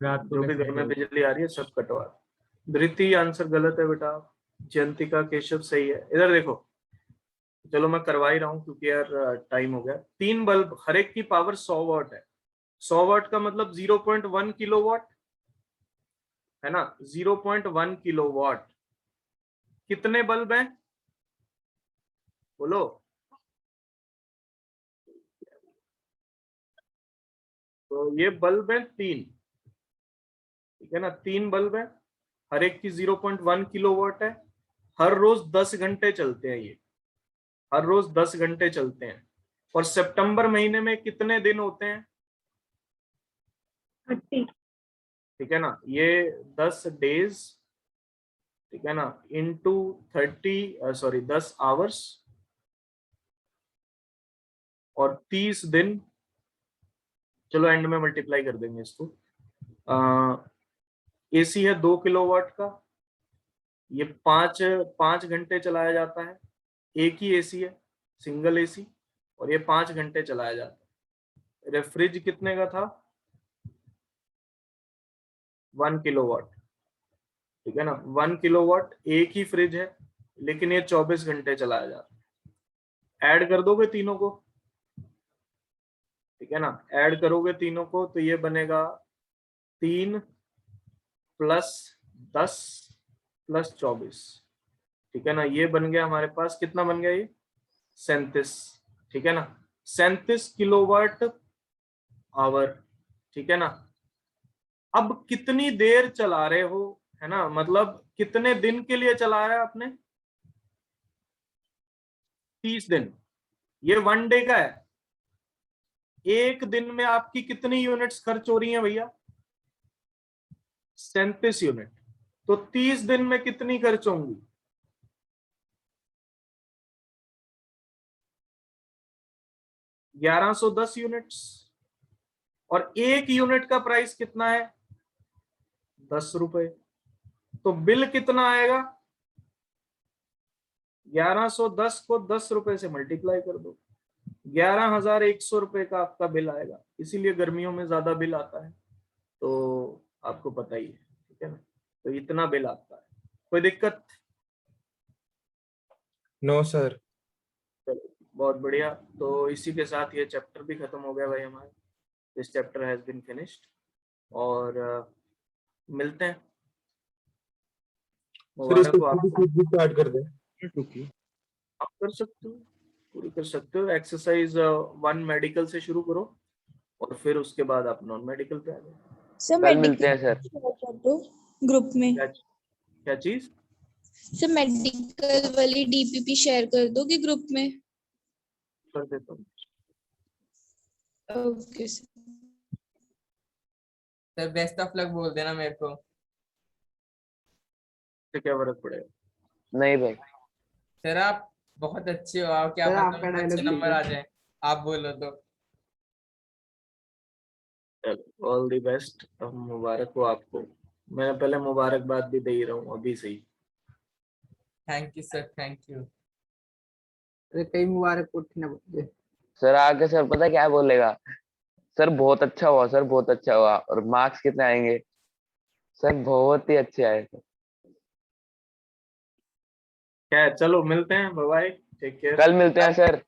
रात को जो भी कैसे घर में निकलोगे? बिजली आ रही है सब कटवा दो। धृति आंसर गलत है बेटा। जयंतिका केशव सही है। इधर देखो, चलो मैं करवा ही रहा हूँ क्योंकि यार टाइम हो गया। 3 बल्ब, हर एक की पावर 100 वाट है। 100 वाट का मतलब 0.1 किलोवाट है ना। 0.1 किलोवाट। कितने बल्ब हैं बोलो। तो ये बल्ब है 3, ठीक है ना। 3 बल्ब है, हर एक की 0.1 किलोवाट है। हर रोज 10 घंटे चलते हैं ये, हर रोज 10 घंटे चलते हैं। और सितंबर महीने में कितने दिन होते हैं? 30। ठीक है ना, ये 10 डेज, ठीक है ना, इंटू 10 आवर्स और 30 दिन, चलो एंड में मल्टीप्लाई कर देंगे इसको। एसी है 2 किलोवाट का, ये 5 घंटे चलाया जाता है। एक ही एसी है, सिंगल एसी, और ये 5 घंटे चलाया जाता है। रेफ्रिज कितने का था? 1 किलोवाट, ठीक है ना, 1 किलोवाट, एक ही फ्रिज है, लेकिन ये 24 घंटे चलाया जाता है। ऐड कर दोगे तीनों को, ठीक है ना, ऐड करोगे तीनों को तो ये बनेगा 3 + 10 + 24, ठीक है ना, ये बन गया हमारे पास, कितना बन गया ये? 37, ठीक है ना, 37 किलोवाट आवर, ठीक है ना। अब कितनी देर चला रहे हो, है ना, मतलब कितने दिन के लिए चलाया है आपने? 30 दिन, ये 1 डे का है। एक दिन में आपकी कितनी यूनिट्स खर्च हो रही हैं भैया? 37 यूनिट, तो 30 दिन में कितनी खर्च होंगी? 1110 यूनिट्स, और एक यूनिट का प्राइस कितना है? 10 रुपए। तो बिल कितना आएगा? 1110 को 10 रुपए से मल्टीप्लाई कर दो, 11,100 रुपए का आपका बिल आएगा। इसीलिए गर्मियों में ज्यादा बिल आता है, तो आपको पता ही है, ठीक है ना, तो इतना बिल आता है। कोई दिक्कत? No sir. चलो बहुत बढ़िया, तो इसी के साथ ये चैप्टर भी खत्म हो गया भाई हमारा। This chapter has been finished, और मिलते हैं। सर मुबारक हो आप, इसको स्टार्ट कर दे। आप कर सकते हो, पूरी कर सकते हो। एक्सरसाइज 1 मेडिकल से शुरू करो, और फिर उसके बाद आप नॉन मेडिकल पे आ जाओ। सर कल मिलते हैं सर। कर दो ग्रुप में। क्या चीज? सर मेडिकल वाली डीपीपी शेयर कर दोगे ग्रुप में? कर देता हूँ। Okay sir. Sir best of luck बोल देना मेरे को। इससे क्या फर्क पड़ेगा? नहीं भाई, सर आप बहुत अच्छे हो, आप क्या सर, पता आपका मेरे को अच्छे dialogue नंबर आ लीजिए। जाए, आप बोलो तो। चलो ऑल द बेस्ट, मुबारक हो आपको। मैं पहले मुबारकबाद भी दे ही रहा हूँ अभी से ही। Thank you sir, thank you. अरे कई मुबारक उठी ना बोल दे। सर आगे सर पता क्या बोलेगा? सर बहुत अच्छा हुआ, सर बहुत अच्छा हुआ। और मार्क्स कितने आएंगे? सर बहुत ही अच्छे आए सर। क्या है, चलो मिलते हैं, बाय बाय, टेक केयर। कल मिलते हैं सर।